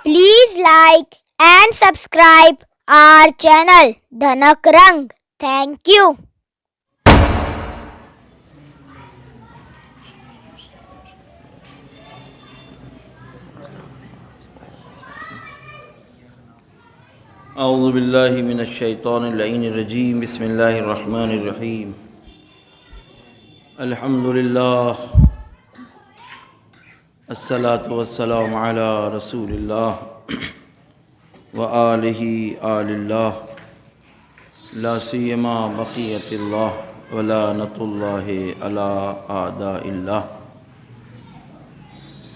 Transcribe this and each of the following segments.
Please like and subscribe our channel Dhanak Rang. Thank you. اعوذ باللہ من الشیطان اللعین الرجیم بسم اللہ الرحمن الرحیم الحمدللہ الصلاۃ والسلام علی رسول اللہ وآلہ آل اللہ لا سیما بقیت اللہ ولعنۃ اللہ علی اعداء اللہ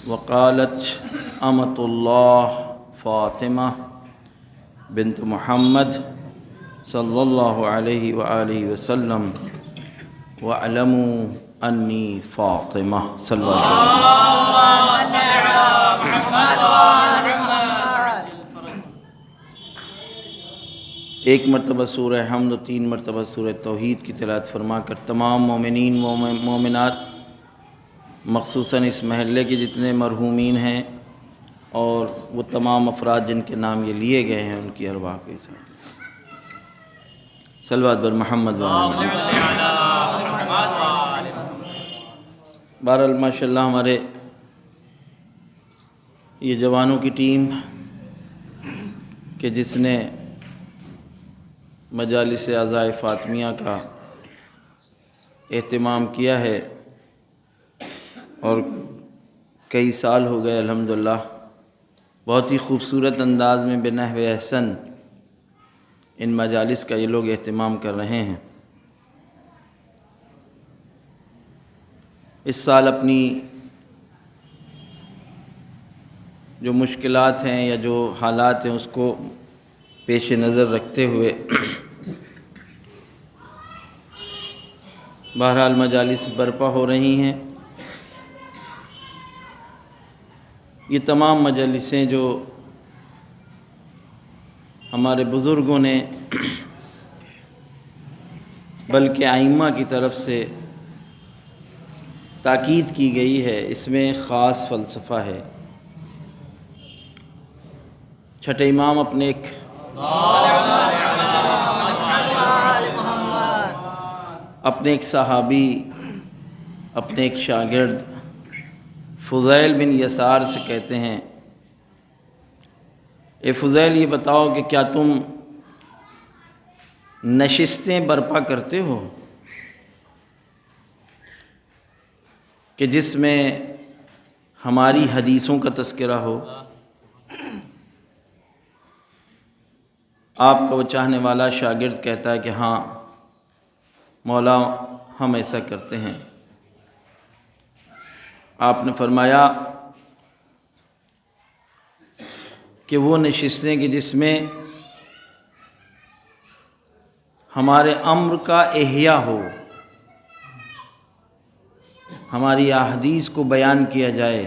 وقالت امۃ اللہ فاطمہ بنت محمد صلی اللہ علیہ وآلہ وسلم وَاعْلَمُوا أَنِّي فاطمہ صلی اللہ علیہ وسلم۔ ایک مرتبہ سورہ حمد و 3 مرتبہ سورہ توحید کی تلاوت فرما کر تمام مومنین مومنات مخصوصاً اس محلے کے جتنے مرحومین ہیں اور وہ تمام افراد جن کے نام یہ لیے گئے ہیں ان کی ارواح کے ساتھ صلوات بر محمد بہرحال ماشاءاللہ ہمارے یہ جوانوں کی ٹیم کہ جس نے مجالس عزائے فاطمیہ کا اہتمام کیا ہے اور کئی سال ہو گئے الحمدللہ بہت ہی خوبصورت انداز میں بنحو احسن ان مجالس کا یہ لوگ اہتمام کر رہے ہیں۔ اس سال اپنی جو مشکلات ہیں یا جو حالات ہیں اس کو پیش نظر رکھتے ہوئے بہرحال مجالس برپا ہو رہی ہیں۔ یہ تمام مجالسیں جو ہمارے بزرگوں نے بلکہ ائمہ کی طرف سے تاکید کی گئی ہے اس میں خاص فلسفہ ہے۔ چھٹے امام اپنے ایک صحابی اپنے ایک شاگرد فضیل بن یسار سے کہتے ہیں، اے فضیل یہ بتاؤ کہ کیا تم نشستیں برپا کرتے ہو کہ جس میں ہماری حدیثوں کا تذکرہ ہو؟ آپ کا وہ چاہنے والا شاگرد کہتا ہے کہ ہاں مولا ہم ایسا کرتے ہیں۔ آپ نے فرمایا کہ وہ نشستیں کہ جس میں ہمارے امر کا احیاء ہو، ہماری احادیث کو بیان کیا جائے،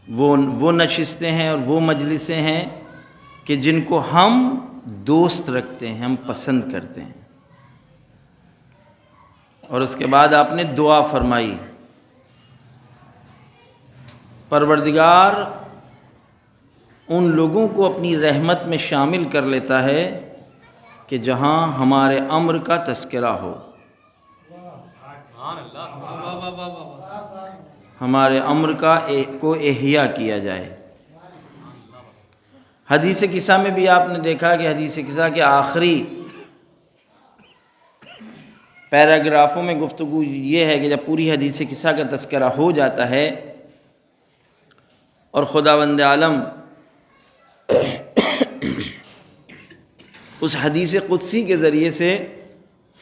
وہ نشستیں ہیں اور وہ مجلسیں ہیں کہ جن کو ہم دوست رکھتے ہیں، ہم پسند کرتے ہیں۔ اور اس کے بعد آپ نے دعا فرمائی، پروردگار ان لوگوں کو اپنی رحمت میں شامل کر لیتا ہے کہ جہاں ہمارے امر کا تذکرہ ہو، ہمارے امر کو احیاء کیا جائے۔ حدیث قصہ میں بھی آپ نے دیکھا کہ حدیث قصہ کے آخری پیراگرافوں میں گفتگو یہ ہے کہ جب پوری حدیث قصہ کا تذکرہ ہو جاتا ہے اور خداوند عالم اس حدیث قدسی کے ذریعے سے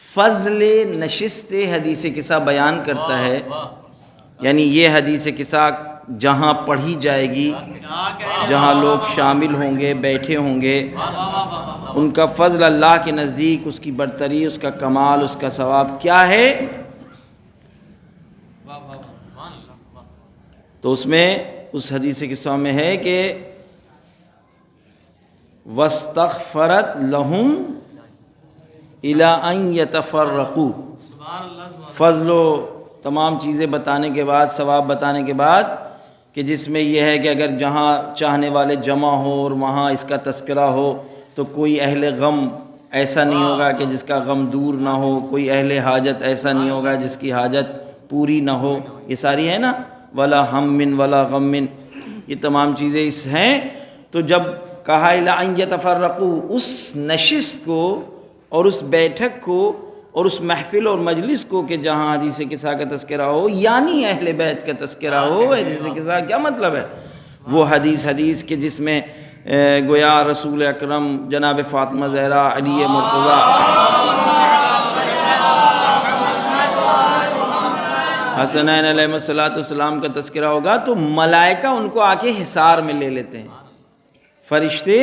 فضل نشست حدیث قصہ بیان کرتا ہے، یعنی یہ حدیث قصہ جہاں پڑھی جائے گی، جہاں لوگ شامل ہوں گے، بیٹھے ہوں گے، ان کا فضل اللہ کے نزدیک، اس کی برتری، اس کا کمال، اس کا ثواب کیا ہے؟ تو اس میں اس حدیث قصہ میں ہے کہ وَاسْتَغْفَرَتْ لَهُمْ إِلَىٰ أَن يَتَفَرَّقُوا، فضل و تمام چیزیں بتانے کے بعد، ثواب بتانے کے بعد کہ جس میں یہ ہے کہ اگر جہاں چاہنے والے جمع ہو اور وہاں اس کا تذکرہ ہو تو کوئی اہل غم ایسا نہیں ہوگا کہ جس کا غم دور نہ ہو، کوئی اہل حاجت ایسا نہیں ہوگا جس کی حاجت پوری نہ ہو. یہ ساری ہے نا، ولا ہم ولا غم، یہ تمام چیزیں اس ہیں. تو جب کہا الا ان یتفرقوا، اس نشست کو اور اس بیٹھک کو اور اس محفل اور مجلس کو کہ جہاں حدیث قصہ کا تذکرہ ہو، یعنی اہل بیت کا تذکرہ ہو. حدیث قصہ کیا مطلب ہے؟ وہ حدیث کہ جس میں گویا رسول اکرم جناب فاطمہ زہرا، علی مرتضیٰ، حسنین علیہ السلام کا تذکرہ ہوگا تو ملائکہ ان کو آ کے حصار میں لے لیتے ہیں، فرشتے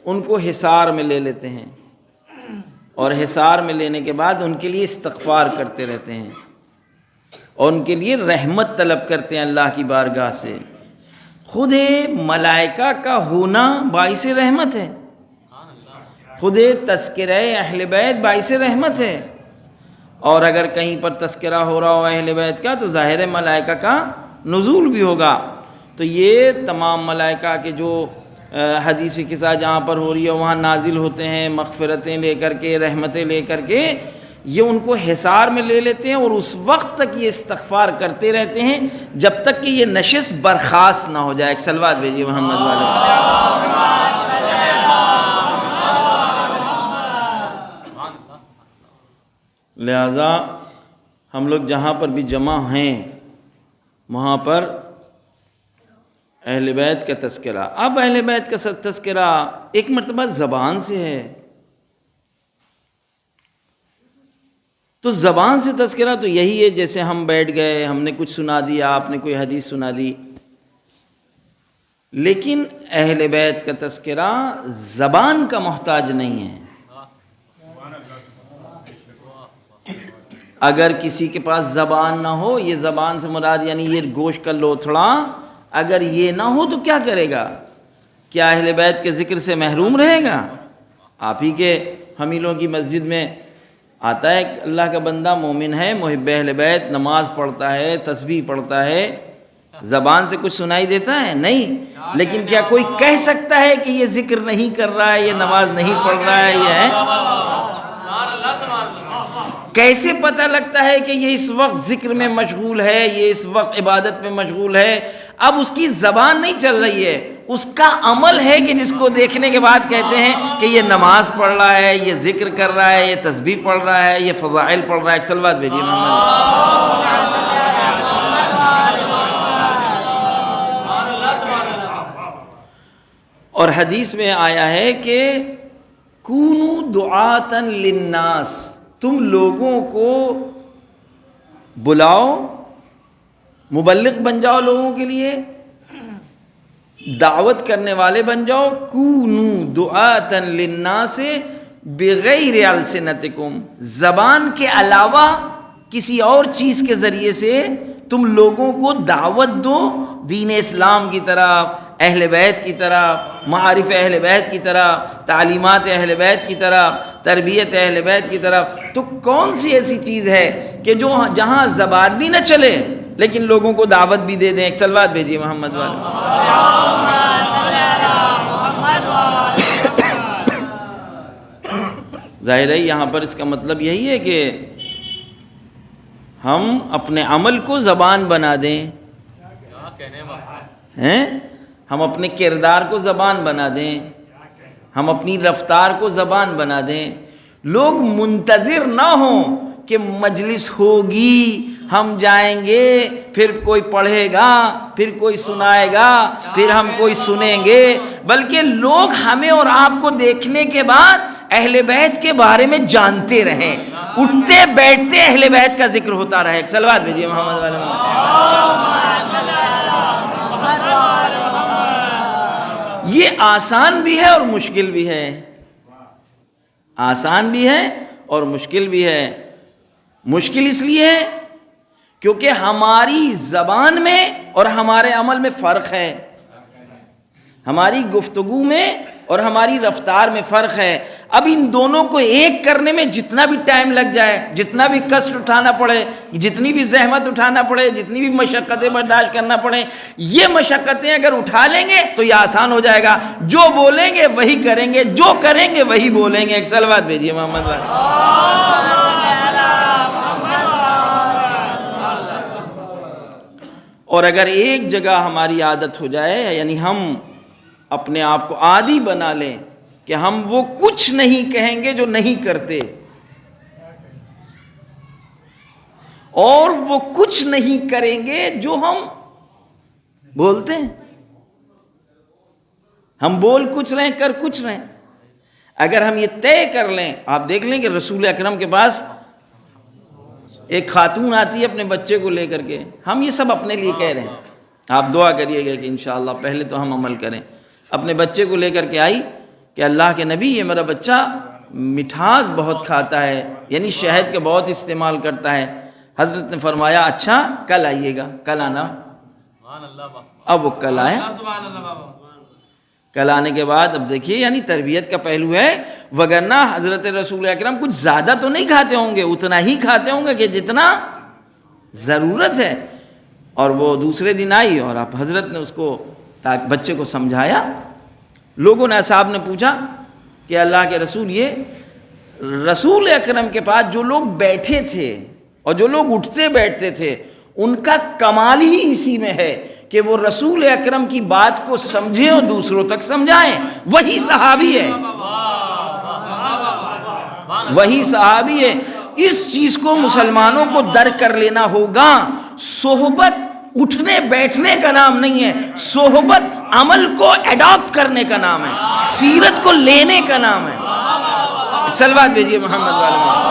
ان کو حصار میں لے لیتے ہیں، اور حصار میں لینے کے بعد ان کے لیے استغفار کرتے رہتے ہیں اور ان کے لیے رحمت طلب کرتے ہیں اللہ کی بارگاہ سے. خود ملائکہ کا ہونا باعث رحمت ہے، خود تذکرہ اہل بیت باعث رحمت ہے. اور اگر کہیں پر تذکرہ ہو رہا ہو اہل بیت کا تو ظاہر ہے ملائکہ کا نزول بھی ہوگا. تو یہ تمام ملائکہ کے جو حدیث قصہ جہاں پر ہو رہی ہے وہاں نازل ہوتے ہیں، مغفرتیں لے کر کے، رحمتیں لے کر کے، یہ ان کو حصار میں لے لیتے ہیں اور اس وقت تک یہ استغفار کرتے رہتے ہیں جب تک کہ یہ نشست برخاست نہ ہو جائے. ایک صلوات بھیجیے محمد والے. لہذا ہم لوگ جہاں پر بھی جمع ہیں وہاں پر اہل بیت کا تذکرہ. اب اہل بیت کا تذکرہ ایک مرتبہ زبان سے ہے، تو زبان سے تذکرہ تو یہی ہے جیسے ہم بیٹھ گئے، ہم نے کچھ سنا دیا، آپ نے کوئی حدیث سنا دی. لیکن اہل بیت کا تذکرہ زبان کا محتاج نہیں ہے. اگر کسی کے پاس زبان نہ ہو، یہ زبان سے مراد یعنی یہ گوشت کا لوتھڑا، اگر یہ نہ ہو تو کیا کرے گا؟ کیا اہل بیت کے ذکر سے محروم رہے گا؟ آپ ہی کے حمیلوں کی مسجد میں آتا ہے اللہ کا بندہ، مومن ہے، محب اہل بیت، نماز پڑھتا ہے، تسبیح پڑھتا ہے، زبان سے کچھ سنائی دیتا ہے؟ نہیں. لیکن کیا کوئی کہہ سکتا ہے کہ یہ ذکر نہیں کر رہا ہے، یہ نماز نہیں پڑھ رہا ہے؟ یہ ہے. کیسے پتہ لگتا ہے کہ یہ اس وقت ذکر میں مشغول ہے، یہ اس وقت عبادت میں مشغول ہے؟ اب اس کی زبان نہیں چل رہی ہے، اس کا عمل ہے کہ جس کو دیکھنے کے بعد کہتے ہیں کہ یہ نماز پڑھ رہا ہے، یہ ذکر کر رہا ہے، یہ تسبیح پڑھ رہا ہے، یہ فضائل پڑھ رہا ہے. ایک صلوات بھیجیے محمد. اور حدیث میں آیا ہے کہ کونوا دعاۃ للناس، تم لوگوں کو بلاؤ، مبلغ بن جاؤ، لوگوں کے لیے دعوت کرنے والے بن جاؤ. کونوا دعاۃ للناس بغیر السنتکم، زبان کے علاوہ کسی اور چیز کے ذریعے سے تم لوگوں کو دعوت دو دین اسلام کی طرف، اہل بیت کی طرف، معارف اہل بیت کی طرف، تعلیمات اہل بیت کی طرف، تربیت اہل بیت کی طرف. تو کون سی ایسی چیز ہے کہ جو جہاں زبان بھی نہ چلے لیکن لوگوں کو دعوت بھی دے دیں؟ ایک صلوات بھیجیے محمد والے. ظاہر ہے یہاں پر اس کا مطلب یہی ہے کہ ہم اپنے عمل کو زبان بنا دیں، ہم اپنے کردار کو زبان بنا دیں، ہم اپنی رفتار کو زبان بنا دیں. لوگ منتظر نہ ہوں کہ مجلس ہوگی، ہم جائیں گے، پھر کوئی پڑھے گا، پھر کوئی سنائے گا، پھر ہم کوئی سنیں گے، بلکہ لوگ ہمیں اور آپ کو دیکھنے کے بعد اہل بیت کے بارے میں جانتے رہیں، اٹھتے بیٹھتے اہل بیت کا ذکر ہوتا رہے. ایک صلوات بھیجیے محمد والے. یہ آسان بھی ہے اور مشکل بھی ہے، آسان بھی ہے اور مشکل بھی ہے. مشکل اس لیے ہے کیونکہ ہماری زبان میں اور ہمارے عمل میں فرق ہے، ہماری گفتگو میں اور ہماری رفتار میں فرق ہے. اب ان دونوں کو ایک کرنے میں جتنا بھی ٹائم لگ جائے، جتنا بھی کشٹ اٹھانا پڑے، جتنی بھی زحمت اٹھانا پڑے، جتنی بھی مشقتیں برداشت کرنا پڑے، یہ مشقتیں اگر اٹھا لیں گے تو یہ آسان ہو جائے گا. جو بولیں گے وہی کریں گے، جو کریں گے وہی بولیں گے. ایک صلوات بھیجیے محمد بھائی. اور اگر ایک جگہ ہماری عادت ہو جائے، یعنی ہم اپنے آپ کو عادی بنا لیں کہ ہم وہ کچھ نہیں کہیں گے جو نہیں کرتے، اور وہ کچھ نہیں کریں گے جو ہم بولتے ہیں. ہم بول کچھ رہے ہیں، کر کچھ رہے ہیں. اگر ہم یہ طے کر لیں، آپ دیکھ لیں کہ رسول اکرم کے پاس ایک خاتون آتی ہے اپنے بچے کو لے کر کے. ہم یہ سب اپنے لیے کہہ رہے ہیں، آپ دعا کریے گا کہ انشاءاللہ پہلے تو ہم عمل کریں. اپنے بچے کو لے کر کے آئی کہ اللہ کے نبی، یہ میرا بچہ مٹھاس بہت کھاتا ہے، یعنی شہد کے بہت استعمال کرتا ہے. حضرت نے فرمایا اچھا کل آئیے گا. کل آنا. اب وہ کل آئے. کل آنے کے بعد اب دیکھیے یعنی تربیت کا پہلو ہے. وگرنہ حضرت رسول اکرم کچھ زیادہ تو نہیں کھاتے ہوں گے، اتنا ہی کھاتے ہوں گے کہ جتنا ضرورت ہے. اور وہ دوسرے دن آئی اور آپ حضرت نے اس کو بچے کو سمجھایا. لوگوں نے صاحب نے پوچھا کہ اللہ کے رسول، یہ رسول اکرم کے پاس جو لوگ بیٹھے تھے اور جو لوگ اٹھتے بیٹھتے تھے، ان کا کمال ہی اسی میں ہے کہ وہ رسول اکرم کی بات کو سمجھیں اور دوسروں تک سمجھائیں. وہی صحابی ہے، وہی صحابی ہے. اس چیز کو مسلمانوں کو درک کر لینا ہوگا. صحبت اٹھنے بیٹھنے کا نام نہیں ہے، صحبت عمل کو اڈاپٹ کرنے کا نام ہے، سیرت کو لینے کا نام ہے. صلوات بھیجیے محمد والے.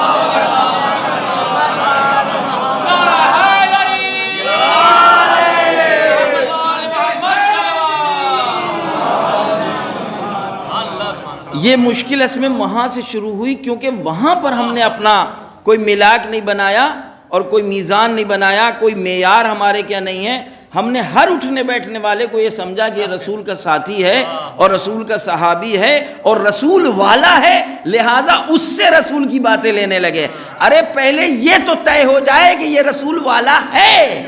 یہ مشکل اس میں وہاں سے شروع ہوئی کیونکہ وہاں پر ہم نے اپنا کوئی ملاک نہیں بنایا اور کوئی میزان نہیں بنایا، کوئی معیار ہمارے کیا نہیں ہے. ہم نے ہر اٹھنے بیٹھنے والے کو یہ سمجھا کہ یہ رسول کا ساتھی ہے اور رسول کا صحابی ہے اور رسول والا ہے، لہٰذا اس سے رسول کی باتیں لینے لگے. ارے پہلے یہ تو طے ہو جائے کہ یہ رسول والا ہے،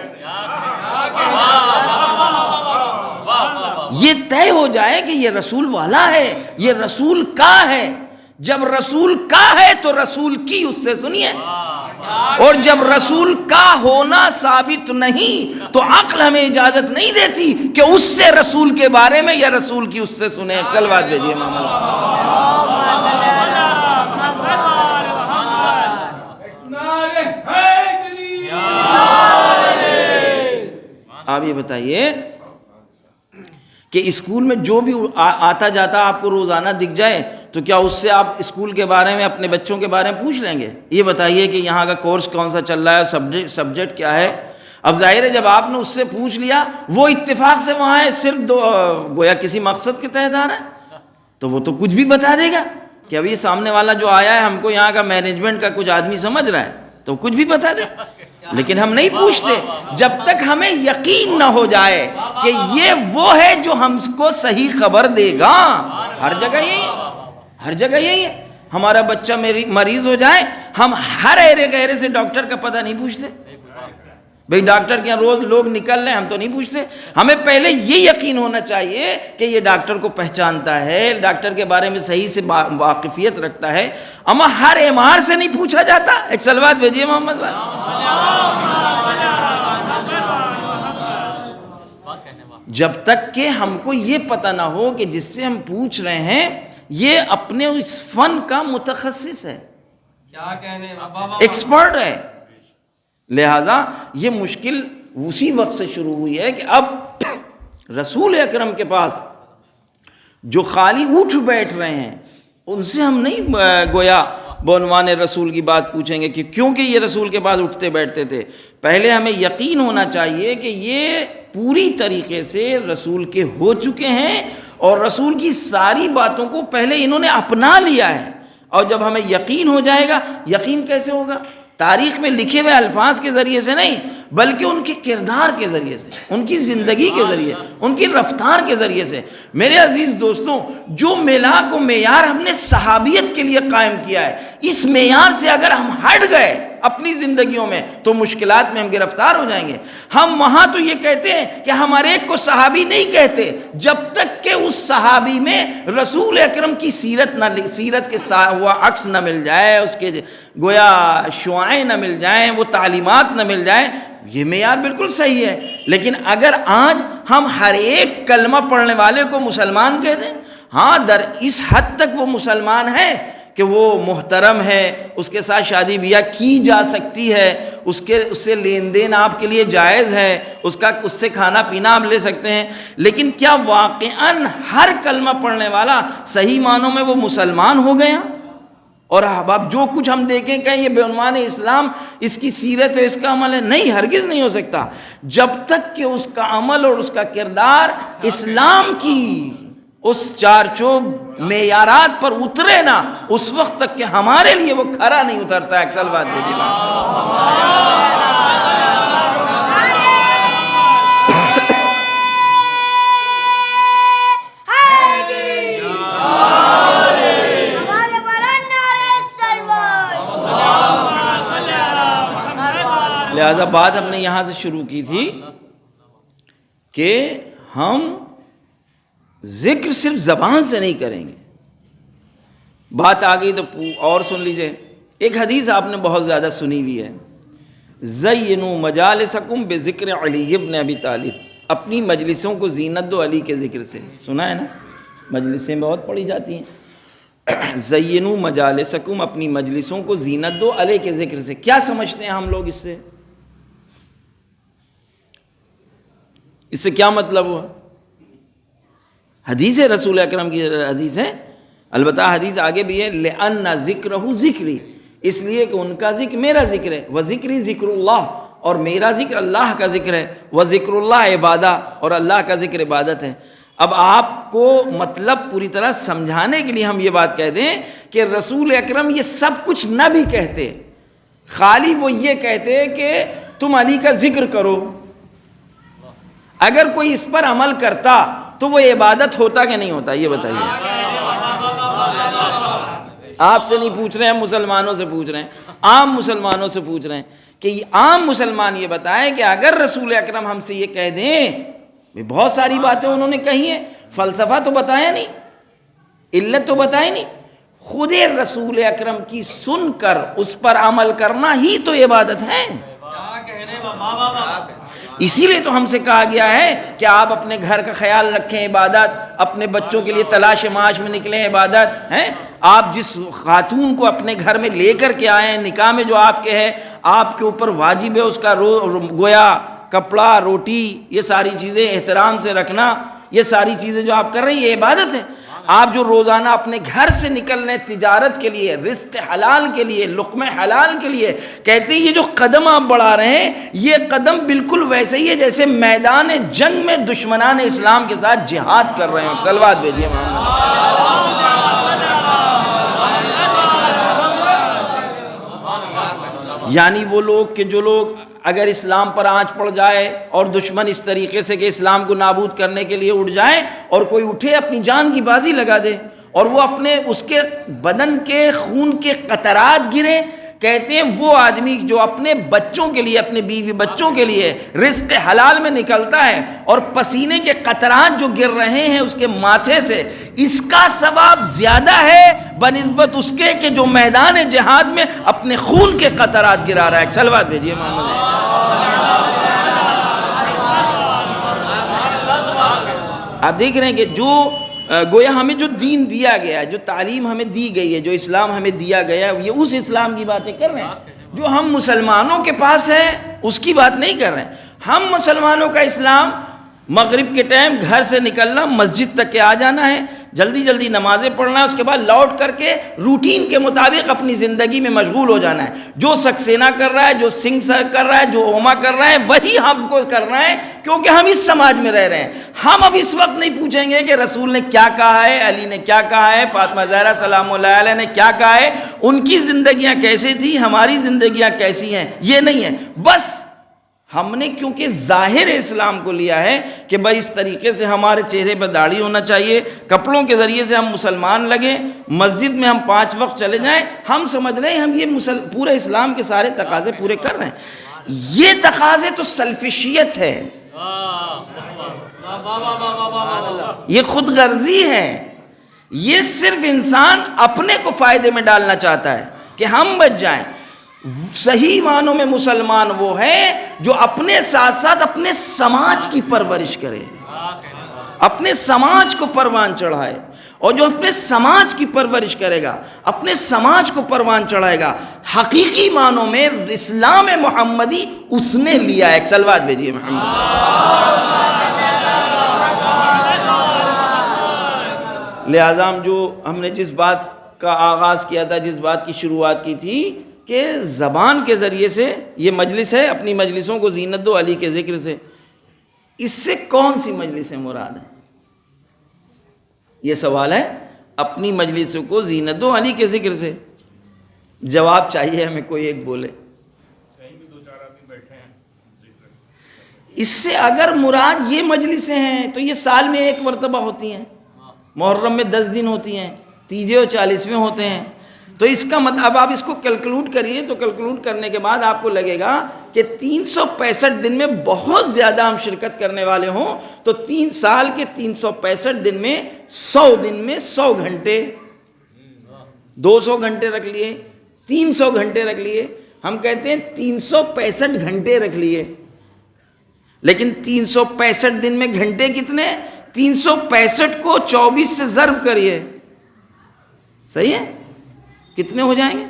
یہ طے ہو جائے کہ یہ رسول والا ہے، یہ رسول کا ہے. جب رسول کا ہے تو رسول کی اس سے سنیے، اور جب رسول کا ہونا ثابت نہیں تو عقل ہمیں اجازت نہیں دیتی کہ اس سے رسول کے بارے میں یا رسول کی اس سے سنیں. صلوات بھیجیے محمد. آپ یہ بتائیے کہ اسکول میں جو بھی آتا جاتا آپ کو روزانہ دکھ جائے تو کیا اس سے آپ اسکول کے بارے میں، اپنے بچوں کے بارے میں پوچھ لیں گے؟ یہ بتائیے کہ یہاں کا کورس کون سا چل رہا ہے، سبجیکٹ کیا ہے. اب ظاہر ہے جب آپ نے اس سے پوچھ لیا، وہ اتفاق سے وہاں ہے، صرف گویا کسی مقصد کے تحت آ رہا ہے، تو وہ تو کچھ بھی بتا دے گا کہ اب یہ سامنے والا جو آیا ہے ہم کو یہاں کا مینجمنٹ کا کچھ آدمی سمجھ رہا ہے، تو کچھ بھی بتا دے. لیکن ہم نہیں پوچھتے جب تک ہمیں یقین نہ ہو جائے کہ یہ وہ ہے جو ہم کو صحیح خبر دے گا. ہر جگہ یہی ہے، ہر جگہ یہی ہے. ہمارا بچہ مریض ہو جائے، ہم ہر ایرے گہرے سے ڈاکٹر کا پتہ نہیں پوچھتے. بھئی ڈاکٹر کے یہاں روز لوگ نکل رہے ہیں، ہم تو نہیں پوچھتے. ہمیں پہلے یہ یقین ہونا چاہیے کہ یہ ڈاکٹر کو پہچانتا ہے، ڈاکٹر کے بارے میں صحیح سے واقفیت رکھتا ہے. اما ہر ایم.آر سے نہیں پوچھا جاتا. ایک صلوات بھیجیے محمد بھائی. جب تک کہ ہم کو یہ پتہ نہ ہو کہ جس سے ہم پوچھ رہے ہیں یہ اپنے اس فن کا متخصص ہے، کیا کہنے ایکسپرٹ ہے. لہذا یہ مشکل اسی وقت سے شروع ہوئی ہے کہ اب رسول اکرم کے پاس جو خالی اٹھ بیٹھ رہے ہیں ان سے ہم نہیں گویا بعنوان رسول کی بات پوچھیں گے کہ کیونکہ یہ رسول کے پاس اٹھتے بیٹھتے تھے. پہلے ہمیں یقین ہونا چاہیے کہ یہ پوری طریقے سے رسول کے ہو چکے ہیں اور رسول کی ساری باتوں کو پہلے انہوں نے اپنا لیا ہے. اور جب ہمیں یقین ہو جائے گا، یقین کیسے ہوگا؟ تاریخ میں لکھے ہوئے الفاظ کے ذریعے سے نہیں، بلکہ ان کے کردار کے ذریعے سے، ان کی زندگی کے ذریعے، ان کی رفتار کے ذریعے سے۔ میرے عزیز دوستوں، جو میلاک و معیار ہم نے صحابیت کے لیے قائم کیا ہے، اس معیار سے اگر ہم ہٹ گئے اپنی زندگیوں میں تو مشکلات میں ہم گرفتار ہو جائیں گے۔ ہم وہاں تو یہ کہتے ہیں کہ ہمارے ایک کو صحابی نہیں کہتے جب تک کہ اس صحابی میں رسول اکرم کی سیرت کے وہ عکس نہ مل جائے، اس کے گویا شعائیں نہ مل جائیں، وہ تعلیمات نہ مل جائیں۔ یہ معیار بالکل صحیح ہے، لیکن اگر آج ہم ہر ایک کلمہ پڑھنے والے کو مسلمان کہہ دیں، ہاں در اس حد تک وہ مسلمان ہے کہ وہ محترم ہے، اس کے ساتھ شادی بیاہ کی جا سکتی ہے، اس سے لین دین آپ کے لیے جائز ہے، اس سے کھانا پینا آپ لے سکتے ہیں، لیکن کیا واقعاً ہر کلمہ پڑھنے والا صحیح معنوں میں وہ مسلمان ہو گیا؟ اور احباب جو کچھ ہم دیکھیں کہیں یہ بے عنوان اسلام اس کی سیرت ہے، اس کا عمل ہے، نہیں، ہرگز نہیں ہو سکتا جب تک کہ اس کا عمل اور اس کا کردار اسلام کی اس چارچوب معیارات پر اترے نا، اس وقت تک کہ ہمارے لیے وہ کھرا نہیں اترتا ہے۔ اکثر بات بھیجیے لہذا بات ہم نے یہاں سے شروع کی تھی کہ ہم ذکر صرف زبان سے نہیں کریں گے۔ بات آ گئی تو اور سن لیجئے، ایک حدیث آپ نے بہت زیادہ سنی ہوئی ہے، زینوا مجالسکم بذکر علی ابن ابی طالب، اپنی مجلسوں کو زینت دو علی کے ذکر سے۔ سنا ہے نا، مجلسیں بہت پڑھی جاتی ہیں۔ زینوا مجالسکم، اپنی مجلسوں کو زینت دو علی کے ذکر سے۔ کیا سمجھتے ہیں ہم لوگ اس سے؟ اس سے کیا مطلب ہوا؟ حدیث رسول اکرم کی حدیث ہے، البتہ حدیث آگے بھی ہے، لِأَنَّ ذِكْرَهُ ذِكْرِي، اس لیے کہ ان کا ذکر میرا ذکر ہے، وَذِكْرِ ذِكْرُ اللَّهِ، اور میرا ذکر اللہ کا ذکر ہے، وَذِكْرُ اللَّهِ عِبَادَةٌ، اور اللہ کا ذکر عبادت ہے۔ اب آپ کو مطلب پوری طرح سمجھانے کے لیے ہم یہ بات کہہ دیں کہ رسول اکرم یہ سب کچھ نہ بھی کہتے، خالی وہ یہ کہتے کہ تم علی کا ذکر کرو، اگر کوئی اس پر عمل کرتا تو وہ عبادت ہوتا کہ نہیں ہوتا؟ یہ بتائیے۔ آپ سے نہیں پوچھ رہے ہیں، مسلمانوں سے پوچھ رہے ہیں، عام مسلمانوں سے پوچھ رہے ہیں کہ عام مسلمان یہ بتائیں کہ اگر رسول اکرم ہم سے یہ کہہ دیں، بہت ساری باتیں انہوں نے کہی ہیں، فلسفہ تو بتایا نہیں، علت تو بتائی نہیں، خود رسول اکرم کی سن کر اس پر عمل کرنا ہی تو عبادت ہے۔ اسی لیے تو ہم سے کہا گیا ہے کہ آپ اپنے گھر کا خیال رکھیں، عبادت، اپنے بچوں کے لیے تلاش معاش میں نکلیں، عبادت ہے۔ آپ جس خاتون کو اپنے گھر میں لے کر کے آئے ہیں، نکاح میں جو آپ کے ہے، آپ کے اوپر واجب ہے اس کا گویا کپڑا، روٹی، یہ ساری چیزیں احترام سے رکھنا، یہ ساری چیزیں جو آپ کر رہے ہیں یہ عبادت ہے۔ آپ جو روزانہ اپنے گھر سے نکل رہے ہیں تجارت کے لیے، رزق حلال کے لیے، لقمہ حلال کے لیے، کہتے ہیں یہ جو قدم آپ بڑھا رہے ہیں یہ قدم بالکل ویسے ہی ہے جیسے میدان جنگ میں دشمنان اسلام کے ساتھ جہاد کر رہے ہیں۔ صلوات بھیجیے یعنی وہ لوگ کہ جو لوگ اگر اسلام پر آنچ پڑ جائے اور دشمن اس طریقے سے کہ اسلام کو نابود کرنے کے لیے اٹھ جائے اور کوئی اٹھے اپنی جان کی بازی لگا دے اور وہ اپنے اس کے بدن کے خون کے قطرات گریں، کہتے ہیں وہ آدمی جو اپنے بچوں کے لیے، اپنے بیوی بچوں کے لیے رزق حلال میں نکلتا ہے اور پسینے کے قطرات جو گر رہے ہیں اس کے ماتھے سے، اس کا ثواب زیادہ ہے بنسبت اس کے کہ جو میدان جہاد میں اپنے خون کے قطرات گرا رہا ہے۔ صلوات بھیجیے محمد۔ آپ دیکھ رہے ہیں کہ جو گویا ہمیں جو دین دیا گیا ہے، جو تعلیم ہمیں دی گئی ہے، جو اسلام ہمیں دیا گیا ہے، یہ اس اسلام کی باتیں کر رہے ہیں جو ہم مسلمانوں کے پاس ہے، اس کی بات نہیں کر رہے ہیں۔ ہم مسلمانوں کا اسلام مغرب کے ٹائم گھر سے نکلنا، مسجد تک کے آ جانا ہے، جلدی جلدی نمازیں پڑھنا ہے، اس کے بعد لوٹ کر کے روٹین کے مطابق اپنی زندگی میں مشغول ہو جانا ہے. جو سکسینا کر رہا ہے، جو سنگھ کر رہا ہے، جو اوما کر رہا ہے، وہی ہم کو کرنا ہے، کیونکہ ہم اس سماج میں رہ رہے ہیں. ہم اب اس وقت نہیں پوچھیں گے کہ رسول نے کیا کہا ہے، علی نے کیا کہا ہے، فاطمہ زہرا سلام اللہ علیہ نے کیا کہا ہے، ان کی زندگیاں کیسی تھی، ہماری زندگیاں کیسی ہیں، یہ نہیں ہے. بس ہم نے کیونکہ ظاہر اسلام کو لیا ہے کہ بھائی اس طریقے سے ہمارے چہرے پہ داڑھی ہونا چاہیے، کپڑوں کے ذریعے سے ہم مسلمان لگیں، مسجد میں ہم 5 وقت چلے جائیں، ہم سمجھ رہے ہیں ہم یہ پورے اسلام کے سارے تقاضے پورے کر رہے ہیں. یہ تقاضے تو سلفشیت ہے، یہ خود غرضی ہے. یہ صرف انسان اپنے کو فائدے میں ڈالنا چاہتا ہے کہ ہم بچ جائیں. صحیح معنوں میں مسلمان وہ ہے جو اپنے ساتھ ساتھ اپنے سماج کی پرورش کرے، اپنے سماج کو پروان چڑھائے. اور جو اپنے سماج کی پرورش کرے گا، اپنے سماج کو پروان چڑھائے گا، حقیقی معنوں میں اسلام محمدی اس نے لیا ہے. ایک صلوات بھیجیے محمد. لہذا جو ہم نے جس بات کا آغاز کیا تھا، جس بات کی شروعات کی تھی کہ زبان کے ذریعے سے یہ مجلس ہے، اپنی مجلسوں کو زینت دو علی کے ذکر سے. اس سے کون سی مجلسیں مراد ہیں؟ یہ سوال ہے. اپنی مجلسوں کو زینت دو علی کے ذکر سے. جواب چاہیے ہمیں کوئی ایک بولے. اس سے اگر مراد یہ مجلسیں ہیں تو یہ سال میں 1 مرتبہ ہوتی ہیں، محرم میں 10 دن ہوتی ہیں، تیجے اور 40ویں ہوتے ہیں. تو اس کا مطلب اب آپ اس کو کیلکولیٹ کریے، تو کیلکولیٹ کرنے کے بعد آپ کو لگے گا کہ 365 دن میں بہت زیادہ ہم شرکت کرنے والے ہوں تو 3 سال کے 365 دن میں 100 دن میں 100 گھنٹے، 200 گھنٹے رکھ لیے، 300 گھنٹے رکھ لیے. ہم کہتے ہیں 365 گھنٹے رکھ لیے، لیکن 365 دن میں گھنٹے کتنے؟ 365 کو 24 سے ضرب کریے. صحیح ہے؟ کتنے ہو جائیں گے؟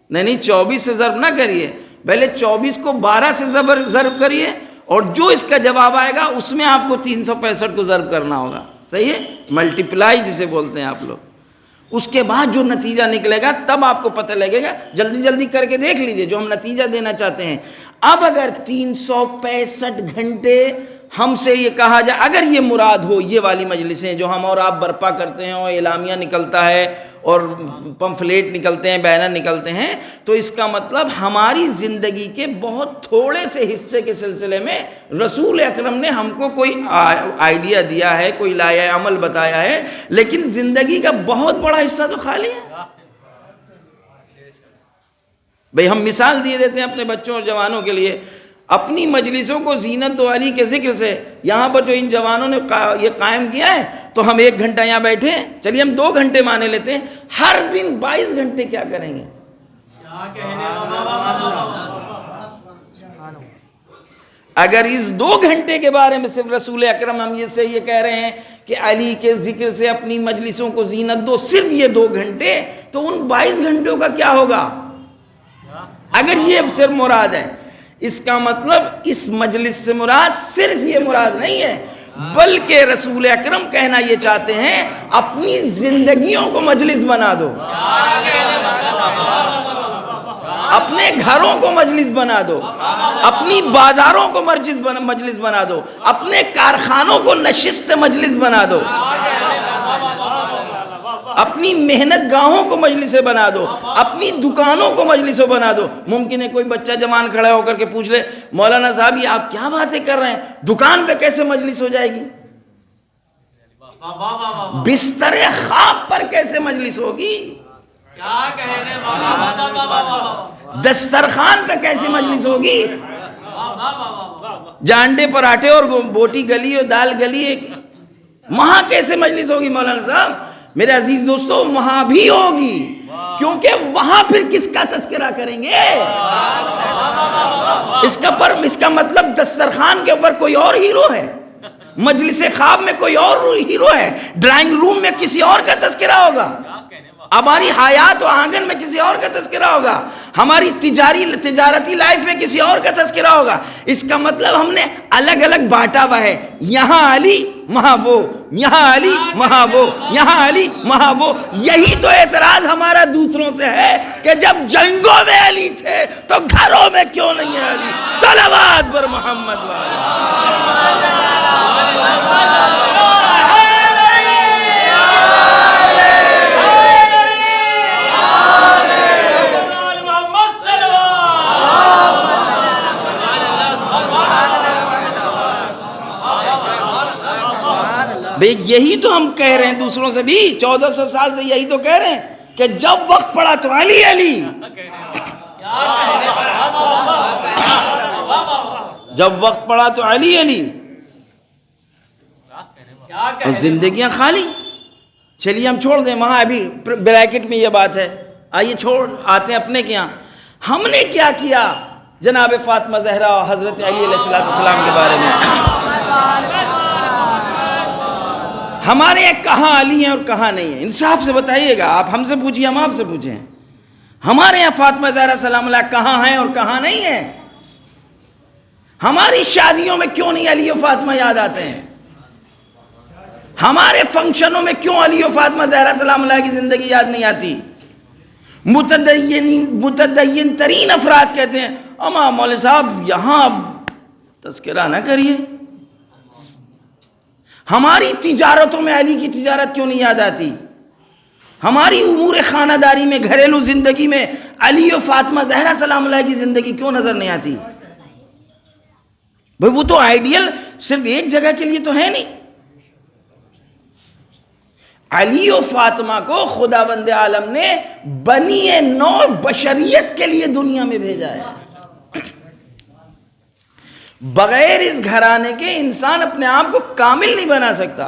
نہیں 24 سے ضرب نہ کریے، پہلے 24 کو 12 سے ضرب کریے، اور جو اس کا جواب آئے گا اس میں آپ کو 365 کو ضرب کرنا ہوگا. صحیح ہے؟ ملٹیپلائی جسے بولتے ہیں آپ لوگ. اس کے بعد جو نتیجہ نکلے گا تب آپ کو پتہ لگے گا. جلدی جلدی کر کے دیکھ لیجئے جو ہم نتیجہ دینا چاہتے ہیں. اب اگر 365 گھنٹے ہم سے یہ کہا جائے، اگر یہ مراد ہو یہ والی مجلسیں جو ہم اور آپ برپا کرتے ہیں اور اعلامیہ نکلتا ہے اور پمفلیٹ نکلتے ہیں، بینر نکلتے ہیں، تو اس کا مطلب ہماری زندگی کے بہت تھوڑے سے حصے کے سلسلے میں رسول اکرم نے ہم کو کوئی آئیڈیا دیا ہے، کوئی لایا عمل بتایا ہے، لیکن زندگی کا بہت بڑا حصہ تو خالی ہے. بھئی ہم مثال دیے دیتے ہیں اپنے بچوں اور جوانوں کے لیے. اپنی مجلسوں کو زینت دو علی کے ذکر سے یہاں پر جو ان جوانوں نے یہ قائم کیا ہے، تو ہم 1 گھنٹہ یہاں بیٹھے ہیں، چلیے ہم 2 گھنٹے مانے لیتے ہیں، ہر دن 22 گھنٹے کیا کریں گے؟ اگر اس 2 گھنٹے کے بارے میں صرف رسول اکرم ہم یہ کہہ رہے ہیں کہ علی کے ذکر سے اپنی مجلسوں کو زینت دو، صرف یہ 2 گھنٹے، تو ان 22 گھنٹوں کا کیا ہوگا؟ اگر یہ صرف مراد ہے، اس کا مطلب اس مجلس سے مراد صرف یہ مراد نہیں ہے، بلکہ رسول اکرم کہنا یہ چاہتے ہیں اپنی زندگیوں کو مجلس بنا دو، اپنے گھروں کو مجلس بنا دو، اپنی بازاروں کو مجلس بنا دو، اپنے کارخانوں کو نشست مجلس بنا دو، اپنی محنت گاہوں کو مجلسیں بنا دو، اپنی دکانوں کو مجلسوں بنا دو. ممکن ہے کوئی بچہ جوان کھڑا ہو کر کے پوچھ لے، مولانا صاحب یہ آپ کیا باتیں کر رہے ہیں، دکان پہ کیسے مجلس ہو جائے گی؟ بستر خواب پر کیسے مجلس ہوگی؟ دسترخوان پہ کیسے مجلس ہوگی؟ جانڈے پراٹھے اور بوٹی گلی اور دال گلی، وہاں کیسے مجلس ہوگی مولانا صاحب؟ میرے عزیز دوستو، وہاں بھی ہوگی، کیونکہ وہاں پھر کس کا تذکرہ کریں گے؟ اس کا مطلب دسترخوان کے اوپر کوئی اور ہیرو ہے، مجلس خواب میں کوئی اور ہیرو ہے، ڈرائنگ روم میں کسی اور کا تذکرہ ہوگا، ہماری حیات و آنگن میں کسی اور کا کا تذکرہ ہوگا, ہماری تجارتی لائف میں کسی اور کا تذکرہ ہوگا. اس کا مطلب ہم نے الگ الگ بانٹا ہوا ہے, یہاں علی وہاں وہ, یہاں علی وہاں وہ, یہاں علی وہاں وہ. یہی تو اعتراض ہمارا دوسروں سے ہے کہ جب جنگوں میں علی تھے تو گھروں میں کیوں نہیں ہے علی. صلوات پر محمد والے. بھئی یہی تو ہم کہہ رہے ہیں دوسروں سے بھی, 1400 سال سے یہی تو کہہ رہے ہیں کہ جب وقت پڑا تو علی علی, جب وقت پڑا تو علی علی, اور زندگیاں خالی. چلیے ہم چھوڑ دیں وہاں, ابھی بریکٹ میں یہ بات ہے, آئیے چھوڑ آتے ہیں اپنے کے یہاں. ہم نے کیا کیا جناب فاطمہ زہرا اور حضرت علی علیہ السلام کے بارے میں؟ ہمارے یہاں کہاں علی ہیں اور کہاں نہیں ہیں؟ انصاف سے بتائیے گا. آپ ہم سے پوچھیے, ہم آپ سے پوچھیں, ہمارے یہاں فاطمہ زہرا سلام اللہ کہاں ہیں اور کہاں نہیں ہیں؟ ہماری شادیوں میں کیوں نہیں علی و فاطمہ یاد آتے ہیں؟ ہمارے فنکشنوں میں کیوں علی و فاطمہ زہرا سلام اللہ کی زندگی یاد نہیں آتی؟ متدین ترین افراد کہتے ہیں اما مولوی صاحب یہاں تذکرہ نہ کریے. ہماری تجارتوں میں علی کی تجارت کیوں نہیں یاد آتی؟ ہماری امور خانہ داری میں, گھریلو زندگی میں علی و فاطمہ زہرا سلام اللہ کی زندگی کیوں نظر نہیں آتی؟ بھئی وہ تو آئیڈیل صرف ایک جگہ کے لیے تو ہے نہیں. علی و فاطمہ کو خداوند عالم نے بنی نوع بشریت کے لیے دنیا میں بھیجا ہے. بغیر اس گھرانے کے انسان اپنے آپ کو کامل نہیں بنا سکتا,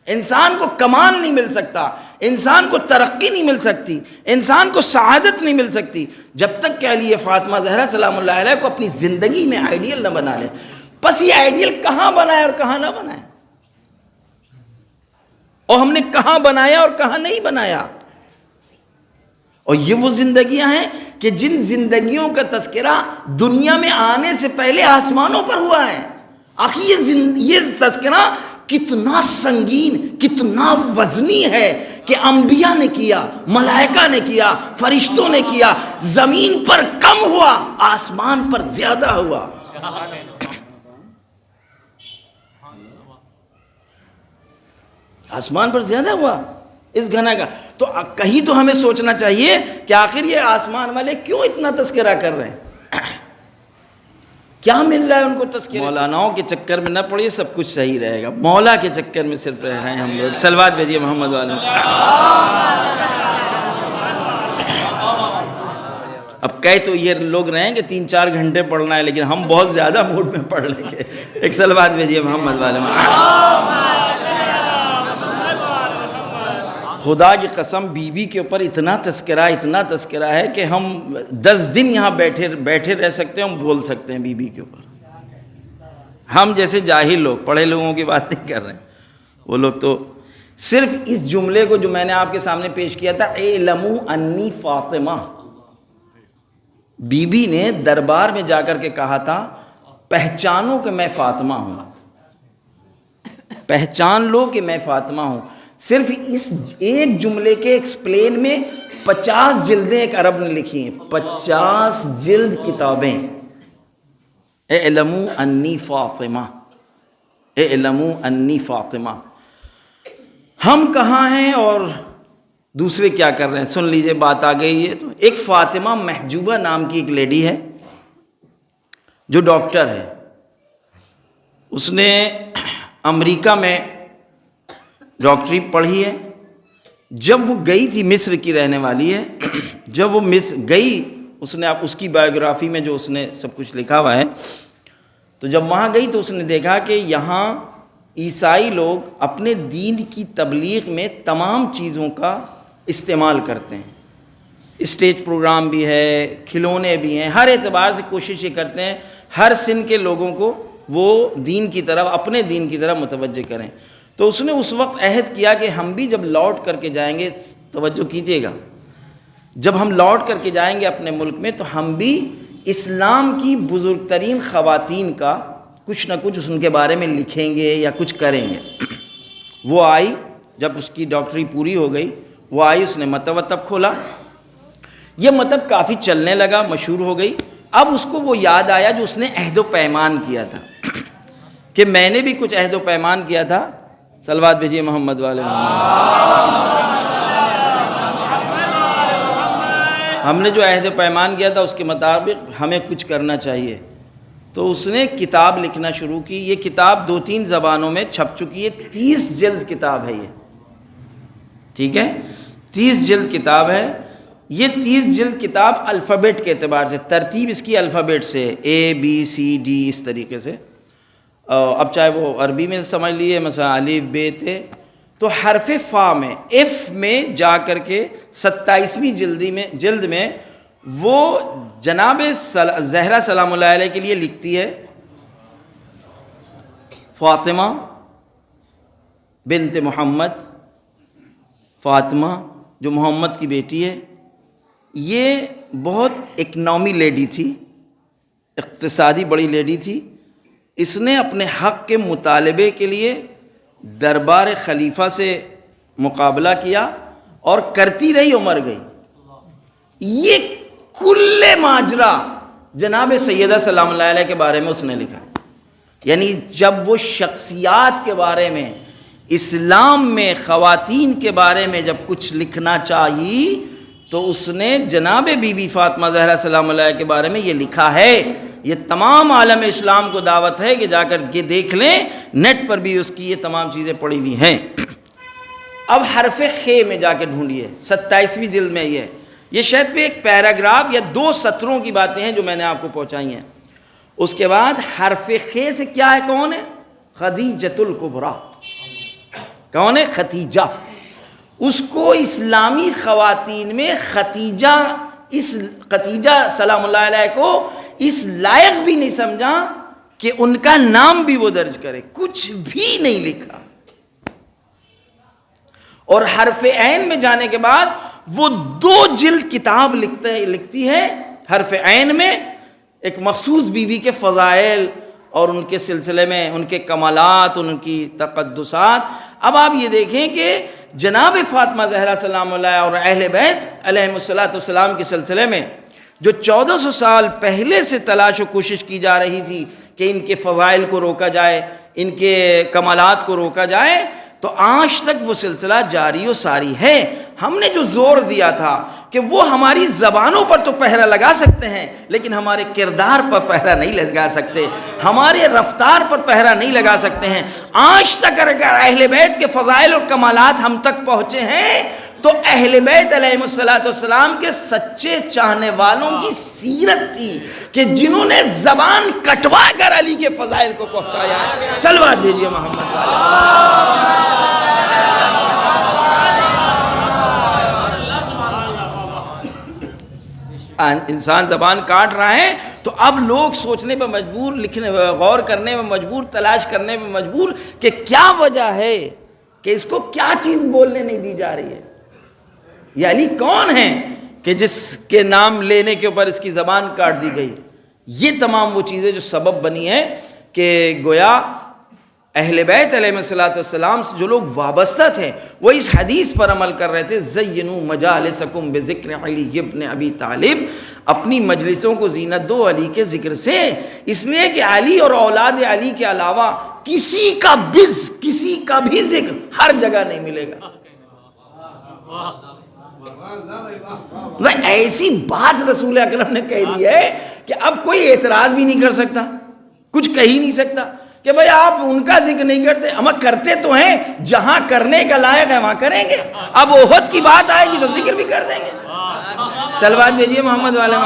انسان کو کمال نہیں مل سکتا, انسان کو ترقی نہیں مل سکتی, انسان کو سعادت نہیں مل سکتی جب تک کہ علی فاطمہ زہرا سلام اللہ علیہ کو اپنی زندگی میں آئیڈیل نہ بنا لے. پس یہ آئیڈیل کہاں بنائے اور کہاں نہ بنائے, اور ہم نے کہاں بنایا اور کہاں نہیں بنایا. اور یہ وہ زندگیاں ہیں کہ جن زندگیوں کا تذکرہ دنیا میں آنے سے پہلے آسمانوں پر ہوا ہے. آخر یہ تذکرہ کتنا سنگین, کتنا وزنی ہے کہ انبیاء نے کیا, ملائکہ نے کیا, فرشتوں نے کیا. زمین پر کم ہوا, آسمان پر زیادہ ہوا. آسمان پر زیادہ ہوا اس گھنا کا. تو کہیں تو ہمیں سوچنا چاہیے کہ آخر یہ آسمان والے کیوں اتنا تذکرہ کر رہے ہیں, کیا مل رہا ہے ان کو تذکرہ. مولاناؤں کے چکر میں نہ پڑیے, سب کچھ صحیح رہے گا. مولا کے چکر میں صرف رہ رہے ہیں ہم لوگ. صلوات بھیجیے محمد والے. اب کہے تو یہ لوگ رہیں کہ 3-4 گھنٹے پڑھنا ہے, لیکن ہم بہت زیادہ موڈ میں پڑھ لیں گے. ایک صلوات بھیجیے محمد والے. خدا کی قسم بی بی کے اوپر اتنا تذکرہ ہے کہ ہم 10 دن یہاں بیٹھے رہ سکتے ہیں, ہم بول سکتے ہیں بی بی کے اوپر. ہم جیسے جاہل لوگ, پڑھے لوگوں کی بات نہیں کر رہے ہیں, وہ لوگ تو صرف اس جملے کو جو میں نے آپ کے سامنے پیش کیا تھا, اعلموا انی فاطمہ, بی بی نے دربار میں جا کر کے کہا تھا پہچانو کہ میں فاطمہ ہوں, پہچان لو کہ میں فاطمہ ہوں. صرف اس ایک جملے کے ایکسپلین میں 50 جلدیں ایک عرب نے لکھی ہیں, 50 جلد کتابیں. اعلموا انی فاطمہ, اعلموا انی فاطمہ. ہم کہاں ہیں اور دوسرے کیا کر رہے ہیں؟ سن لیجئے, بات آ گئی ہے. تو ایک فاطمہ محجوبہ نام کی ایک لیڈی ہے جو ڈاکٹر ہے. اس نے امریکہ میں ڈاکٹری پڑھی ہے. جب وہ گئی تھی, مصر کی رہنے والی ہے, جب وہ مصر گئی, اس نے اس کی بایوگرافی میں جو اس نے سب کچھ لکھا ہوا ہے, تو جب وہاں گئی تو اس نے دیکھا کہ یہاں عیسائی لوگ اپنے دین کی تبلیغ میں تمام چیزوں کا استعمال کرتے ہیں. اسٹیج پروگرام بھی ہے, کھلونے بھی ہیں, ہر اعتبار سے کوشش یہ کرتے ہیں ہر سن کے لوگوں کو وہ دین کی طرف, اپنے دین کی طرف متوجہ کریں. تو اس نے اس وقت عہد کیا کہ ہم بھی جب لوٹ کر کے جائیں گے, توجہ کیجیے گا, جب ہم لوٹ کر کے جائیں گے اپنے ملک میں تو ہم بھی اسلام کی بزرگ ترین خواتین کا کچھ نہ کچھ ان کے بارے میں لکھیں گے یا کچھ کریں گے. وہ آئی، جب اس کی ڈاکٹری پوری ہو گئی، وہ آئی، اس نے مطب کھولا. یہ مطب کافی چلنے لگا، مشہور ہو گئی. اب اس کو وہ یاد آیا جو اس نے عہد و پیمان کیا تھا کہ میں نے بھی کچھ عہد و پیمان کیا تھا. صلوات بھیجیے محمد والے محمد. ہم نے جو عہد و پیمان کیا تھا اس کے مطابق ہمیں کچھ کرنا چاہیے. تو اس نے کتاب لکھنا شروع کی. یہ کتاب 2-3 زبانوں میں چھپ چکی ہے. 30 جلد کتاب ہے یہ، ٹھیک ہے، 30 جلد کتاب ہے. یہ 30 جلد کتاب الفابیٹ کے اعتبار سے، ترتیب اس کی الفابیٹ سے، ABCD اس طریقے سے. اب چاہے وہ عربی میں سمجھ لیے، مثلا الف ب ت، تو حرف فا میں F میں جا کر کے 27ویں جلد میں وہ جناب زہرا سلام اللہ علیہ کے لیے لکھتی ہے فاطمہ بنت محمد. فاطمہ جو محمد کی بیٹی ہے، یہ بہت اکنامی لیڈی تھی، اقتصادی بڑی لیڈی تھی. اس نے اپنے حق کے مطالبے کے لیے دربار خلیفہ سے مقابلہ کیا اور کرتی رہی اور مر گئی. یہ کل ماجرا جناب سیدہ سلام اللہ علیہ کے بارے میں اس نے لکھا. یعنی جب وہ شخصیات کے بارے میں، اسلام میں خواتین کے بارے میں جب کچھ لکھنا چاہیے تو اس نے جناب بی بی فاطمہ زہرا سلام اللہ کے بارے میں یہ لکھا ہے. یہ تمام عالم اسلام کو دعوت ہے کہ جا کر کے دیکھ لیں، نیٹ پر بھی اس کی یہ تمام چیزیں پڑی ہوئی ہیں. اب حرف خ میں جا کے ڈھونڈیے، 27ویں جلد میں یہ شاید پہ ایک پیراگراف یا 2 سطروں کی باتیں ہیں جو میں نے آپ کو پہنچائی ہیں. اس کے بعد حرف خ سے کیا ہے، کون ہے؟ خدیجۃ الکبریٰ. کون ہے؟ ختیجہ. اس کو اسلامی خواتین میں ختیجہ سلام اللہ علیہ کو اس لائق بھی نہیں سمجھا کہ ان کا نام بھی وہ درج کرے، کچھ بھی نہیں لکھا. اور حرف عین میں جانے کے بعد وہ 2 جلد کتاب لکھتی ہے. حرف عین میں ایک مخصوص بیوی کے فضائل اور ان کے سلسلے میں ان کے کمالات، ان کی تقدسات. اب آپ یہ دیکھیں کہ جناب فاطمہ زہرا سلام اللہ اور اہل بیت علیہ السلام کے سلسلے میں جو 1400 سال پہلے سے تلاش و کوشش کی جا رہی تھی کہ ان کے فضائل کو روکا جائے، ان کے کمالات کو روکا جائے، تو آج تک وہ سلسلہ جاری و ساری ہے. ہم نے جو زور دیا تھا کہ وہ ہماری زبانوں پر تو پہرا لگا سکتے ہیں لیکن ہمارے کردار پر پہرا نہیں لگا سکتے، ہمارے رفتار پر پہرا نہیں لگا سکتے ہیں. آج تک اگر اہل بیت کے فضائل اور کمالات ہم تک پہنچے ہیں تو اہل بیت علیہ السلام کے سچے چاہنے والوں کی سیرت تھی کہ جنہوں نے زبان کٹوا کر علی کے فضائل کو پہنچایا ہے. صلوات بھیجیے محمد والے. انسان زبان کاٹ رہا ہے تو اب لوگ سوچنے پہ مجبور، لکھنے، غور کرنے پہ مجبور، تلاش کرنے پہ مجبور کہ کیا وجہ ہے کہ اس کو کیا چیز بولنے نہیں دی جا رہی ہے. یہ علی کون ہے کہ جس کے نام لینے کے اوپر اس کی زبان کاٹ دی گئی. یہ تمام وہ چیزیں جو سبب بنی ہیں کہ گویا اہل بیت علیہ السلام سے جو لوگ وابستہ تھے وہ اس حدیث پر عمل کر رہے تھے، زینوا مجالسکم بذکر علی ابن ابی طالب. اپنی مجلسوں کو زینت دو علی کے ذکر سے، اس لیے کہ علی اور اولاد علی کے علاوہ کسی کا بھی ذکر ہر جگہ نہیں ملے گا. ایسی بات رسول اکرم نے کہہ دی ہے کہ اب کوئی اعتراض بھی نہیں کر سکتا، کچھ کہہ ہی نہیں سکتا کہ بھئی آپ ان کا ذکر نہیں کرتے. ہم کرتے تو ہیں، جہاں کرنے کا لائق ہے وہاں کریں گے. اب احد کی بات آئے گی تو ذکر بھی کر دیں گے. صلوات بھیجیے محمد والے.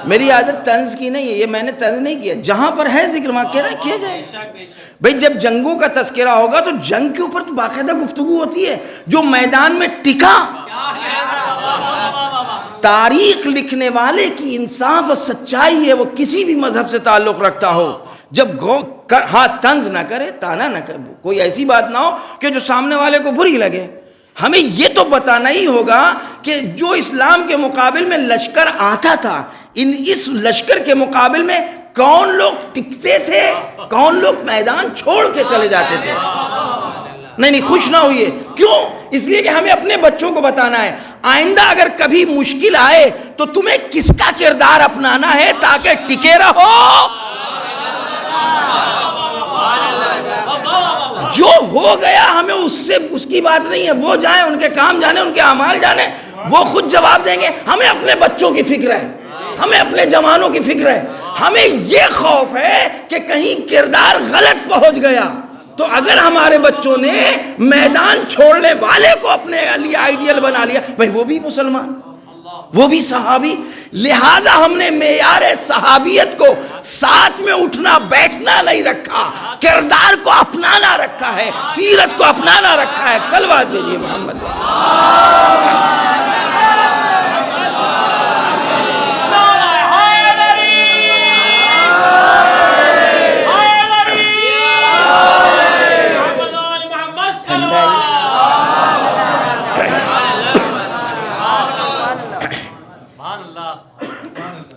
میری عادت طنز کی نہیں ہے، یہ میں نے طنز نہیں کیا. جہاں پر ہے ذکر وہاں کیا جائے. بھئی جب جنگوں کا تذکرہ ہوگا تو جنگ کے اوپر تو باقاعدہ گفتگو ہوتی ہے. جو میدان میں ٹکا، تاریخ لکھنے والے کی انصاف اور سچائی ہے، وہ کسی بھی مذہب سے تعلق رکھتا ہو، جب ہاں طنز نہ کرے، تانا نہ کرے، کوئی ایسی بات نہ ہو کہ جو سامنے والے کو بری لگے. ہمیں یہ تو بتانا ہی ہوگا کہ جو اسلام کے مقابل میں لشکر آتا تھا، اس لشکر کے مقابل میں کون لوگ ٹکتے تھے، کون لوگ میدان چھوڑ کے چلے جاتے تھے. نہیں خوش نہ ہوئیے. کیوں؟ اس لیے کہ ہمیں اپنے بچوں کو بتانا ہے آئندہ اگر کبھی مشکل آئے تو تمہیں کس کا کردار اپنانا ہے تاکہ ٹکے رہو. جو ہو گیا ہمیں اس کی بات نہیں ہے، وہ جائیں، ان کے کام جانے، ان کے اعمال جانے، وہ خود جواب دیں گے. ہمیں اپنے بچوں کی فکر ہے، ہمیں اپنے جوانوں کی فکر ہے. ہمیں یہ خوف ہے کہ کہیں کردار غلط پہنچ گیا تو اگر ہمارے بچوں نے میدان چھوڑنے والے کو اپنے لیے آئیڈیل بنا لیا، بھائی وہ بھی مسلمان، وہ بھی صحابی. لہذا ہم نے معیار صحابیت کو ساتھ میں اٹھنا بیٹھنا نہیں رکھا، کردار کو اپنانا رکھا ہے، سیرت کو اپنانا رکھا ہے. صلوات بھیجیے محمد.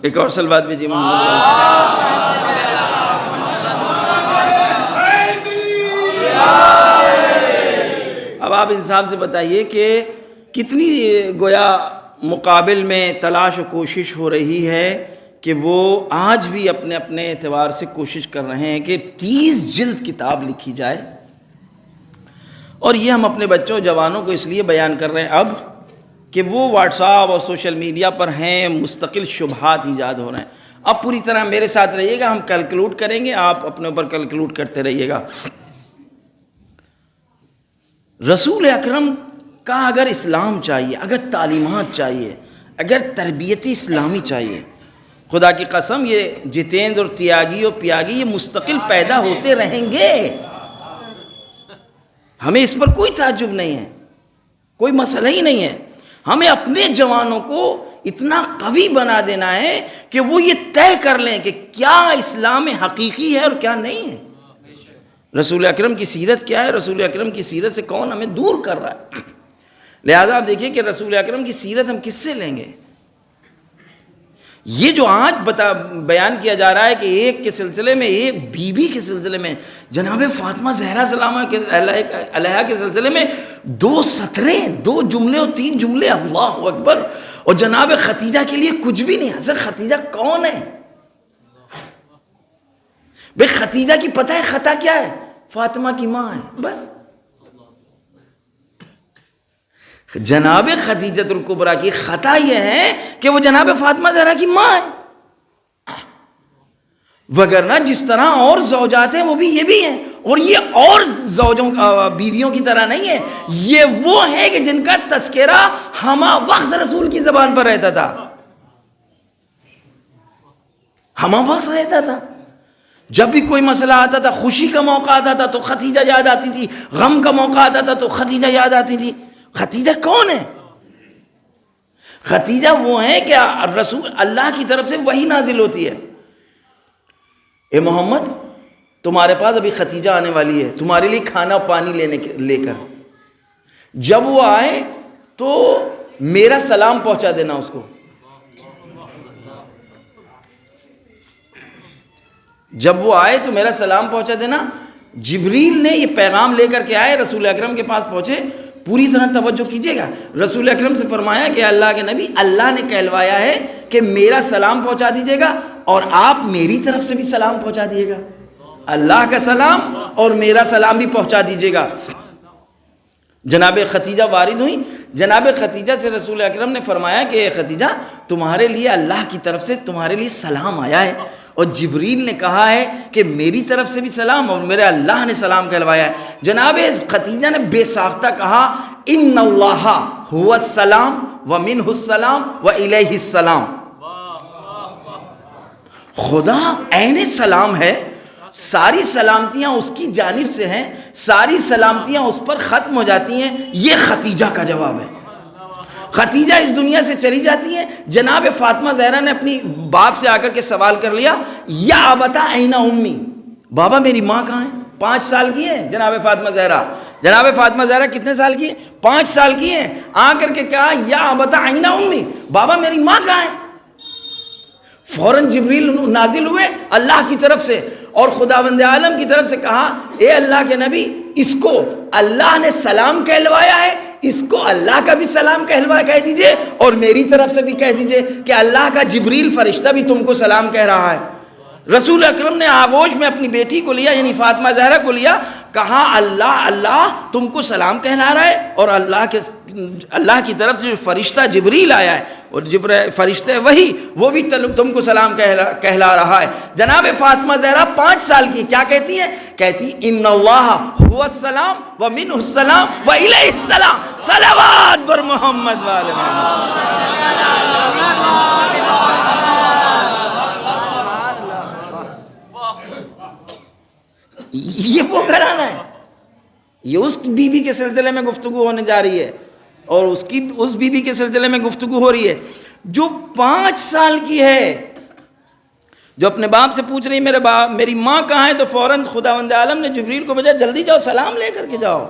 ایک اور صلوات بھیجیے محمد. اب آپ انصاف سے بتائیے کہ کتنی گویا مقابل میں تلاش و کوشش ہو رہی ہے کہ وہ آج بھی اپنے اپنے اعتبار سے کوشش کر رہے ہیں کہ 30 جلد کتاب لکھی جائے. اور یہ ہم اپنے بچوں جوانوں کو اس لیے بیان کر رہے ہیں اب کہ وہ واٹس ایپ اور سوشل میڈیا پر ہیں، مستقل شبہات ایجاد ہو رہے ہیں. اب پوری طرح میرے ساتھ رہیے گا، ہم کیلکولیٹ کریں گے، آپ اپنے اوپر کیلکولیٹ کرتے رہیے گا. رسول اکرم کا اگر اسلام چاہیے، اگر تعلیمات چاہیے، اگر تربیت اسلامی چاہیے، خدا کی قسم یہ جتیندر اور تیاگی اور پیاگی یہ مستقل پیدا ہوتے رہیں گے. ہمیں اس پر کوئی تعجب نہیں ہے، کوئی مسئلہ ہی نہیں ہے. ہمیں اپنے جوانوں کو اتنا قوی بنا دینا ہے کہ وہ یہ طے کر لیں کہ کیا اسلام حقیقی ہے اور کیا نہیں ہے. رسول اکرم کی سیرت کیا ہے، رسول اکرم کی سیرت سے کون ہمیں دور کر رہا ہے. لہذا آپ دیکھیں کہ رسول اکرم کی سیرت ہم کس سے لیں گے. یہ جو آج بیان کیا جا رہا ہے کہ ایک کے سلسلے میں، ایک بیوی کے سلسلے میں، جناب فاطمہ زہرا سلامہ علیہا کے سلسلے میں 2 سطریں، 2 جملے اور 3 جملے، اللہ اکبر. اور جناب خدیجہ کے لیے کچھ بھی نہیں. حضرت خدیجہ کون ہے بھئی؟ خدیجہ کی پتہ ہے خطا کیا ہے؟ فاطمہ کی ماں ہے بس. جناب خدیجہ الکبریٰ کی خطا یہ ہے کہ وہ جناب فاطمہ زہرا کی ماں ہے، وگرنہ جس طرح اور زوجات ہیں وہ بھی یہ بھی ہیں. اور یہ اور زوجوں بیویوں کی طرح نہیں ہے، یہ وہ ہیں کہ جن کا تذکرہ ہمہ وقت رسول کی زبان پر رہتا تھا، ہمہ وقت رہتا تھا. جب بھی کوئی مسئلہ آتا تھا، خوشی کا موقع آتا تھا تو خدیجہ یاد آتی تھی، غم کا موقع آتا تھا تو خدیجہ یاد آتی تھی. خدیجہ کون ہے؟ خدیجہ وہ ہیں کہ رسول اللہ کی طرف سے وحی نازل ہوتی ہے، اے محمد تمہارے پاس ابھی خدیجہ آنے والی ہے تمہارے لیے کھانا پانی لے کر. جب وہ آئے تو میرا سلام پہنچا دینا اس کو. جب وہ آئے تو میرا سلام پہنچا دینا. جبریل نے یہ پیغام لے کر کے آئے، رسول اکرم کے پاس پہنچے. پوری طرح توجہ کیجئے گا، رسول اکرم سے فرمایا کہ اللہ کے نبی، اللہ نے کہلوایا ہے کہ میرا سلام پہنچا دیجئے گا اور آپ میری طرف سے بھی سلام پہنچا دیجئے گا. اللہ کا سلام اور میرا سلام بھی پہنچا دیجئے گا. جناب خدیجہ وارد ہوئی. جناب خدیجہ سے رسول اکرم نے فرمایا کہ اے خدیجہ تمہارے لیے اللہ کی طرف سے تمہارے لیے سلام آیا ہے، اور جبریل نے کہا ہے کہ میری طرف سے بھی سلام اور میرے اللہ نے سلام کہلوایا ہے. جناب خدیجہ نے بے ساختہ کہا ان اللہ هو السلام ومنہ السلام والیہ السلام. خدا عین سلام ہے، ساری سلامتیاں اس کی جانب سے ہیں، ساری سلامتیاں اس پر ختم ہو جاتی ہیں. یہ خدیجہ کا جواب ہے. خدیجہ اس دنیا سے چلی جاتی ہیں. جناب فاطمہ زہرا نے اپنی باپ سے آ کر کے سوال کر لیا، یا ابتا این امی، بابا میری ماں کہاں ہے؟ 5 سال کی ہے جناب فاطمہ زہرا. جناب فاطمہ زہرا کتنے سال کی ہے؟ 5 سال کی ہے. آ کر کے کہا یا ابت عین امی، بابا میری ماں کہاں ہے؟ فوراً جبریل نازل ہوئے اللہ کی طرف سے اور خداوند عالم کی طرف سے کہا اے اللہ کے نبی، اس کو اللہ نے سلام کہلوایا ہے، اس کو اللہ کا بھی سلام کہہ دیجئے اور میری طرف سے بھی کہہ دیجئے کہ اللہ کا جبریل فرشتہ بھی تم کو سلام کہہ رہا ہے. رسول اکرم نے آغوش میں اپنی بیٹی کو لیا، یعنی فاطمہ زہرا کو لیا، کہا اللہ تم کو سلام کہلا رہا ہے اور اللہ کی طرف سے جو فرشتہ جبریل آیا ہے اور فرشتہ وہی وہ بھی تم کو سلام کہلا رہا ہے. جناب فاطمہ زہرا 5 سال کی کیا کہتی ہیں؟ کہتی ان اللہ هو السلام ومنہ السلام والیہ السلام، صلوات بر محمد والے محمد. یہ وہ گھرانہ ہے. یہ اس بی بی کے سلسلے میں گفتگو ہونے جا رہی ہے اور اس بی بی کے سلسلے میں گفتگو ہو رہی ہے جو 5 سال کی ہے، جو اپنے باپ سے پوچھ رہی میری ماں کہاں ہے، تو فوراً خداوند عالم نے جبریل کو بھیجا جلدی جاؤ سلام لے کر کے جاؤ.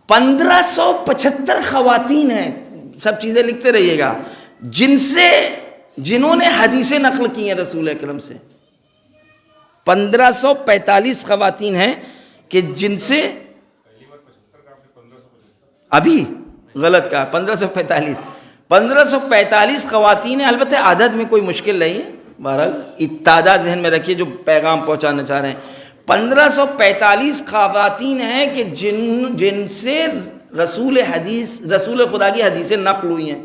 1575 خواتین ہیں، سب چیزیں لکھتے رہیے گا، جنہوں نے حدیثیں نقل کی ہیں رسول اکرم سے. 1545 خواتین ہیں کہ جن سے ابھی غلط کہا 1545 خواتین ہیں. البتہ عدد میں کوئی مشکل نہیں ہے، بہرحال تعداد ذہن میں رکھیے جو پیغام پہنچانا چاہ رہے ہیں. 1545 خواتین ہیں کہ جن سے رسول خدا کی حدیثیں نقل ہوئی ہیں.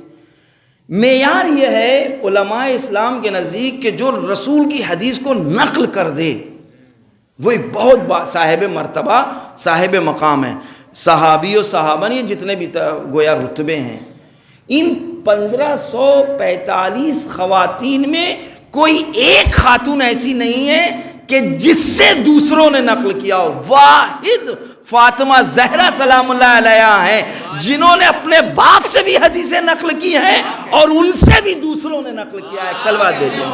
معیار یہ ہے علماء اسلام کے نزدیک کہ جو رسول کی حدیث کو نقل کر دے وہ ایک بہت صاحب مرتبہ صاحب مقام ہے. صحابی و صحابہ یہ جتنے بھی گویا رتبے ہیں، ان 1545 خواتین میں کوئی ایک خاتون ایسی نہیں ہے کہ جس سے دوسروں نے نقل کیا ہو. واحد فاطمہ زہرا سلام اللہ علیہ ہیں جنہوں نے اپنے باپ سے بھی حدیثیں نقل کی ہیں اور ان سے بھی دوسروں نے نقل کیا ہے. ایک صلوات دے دیں.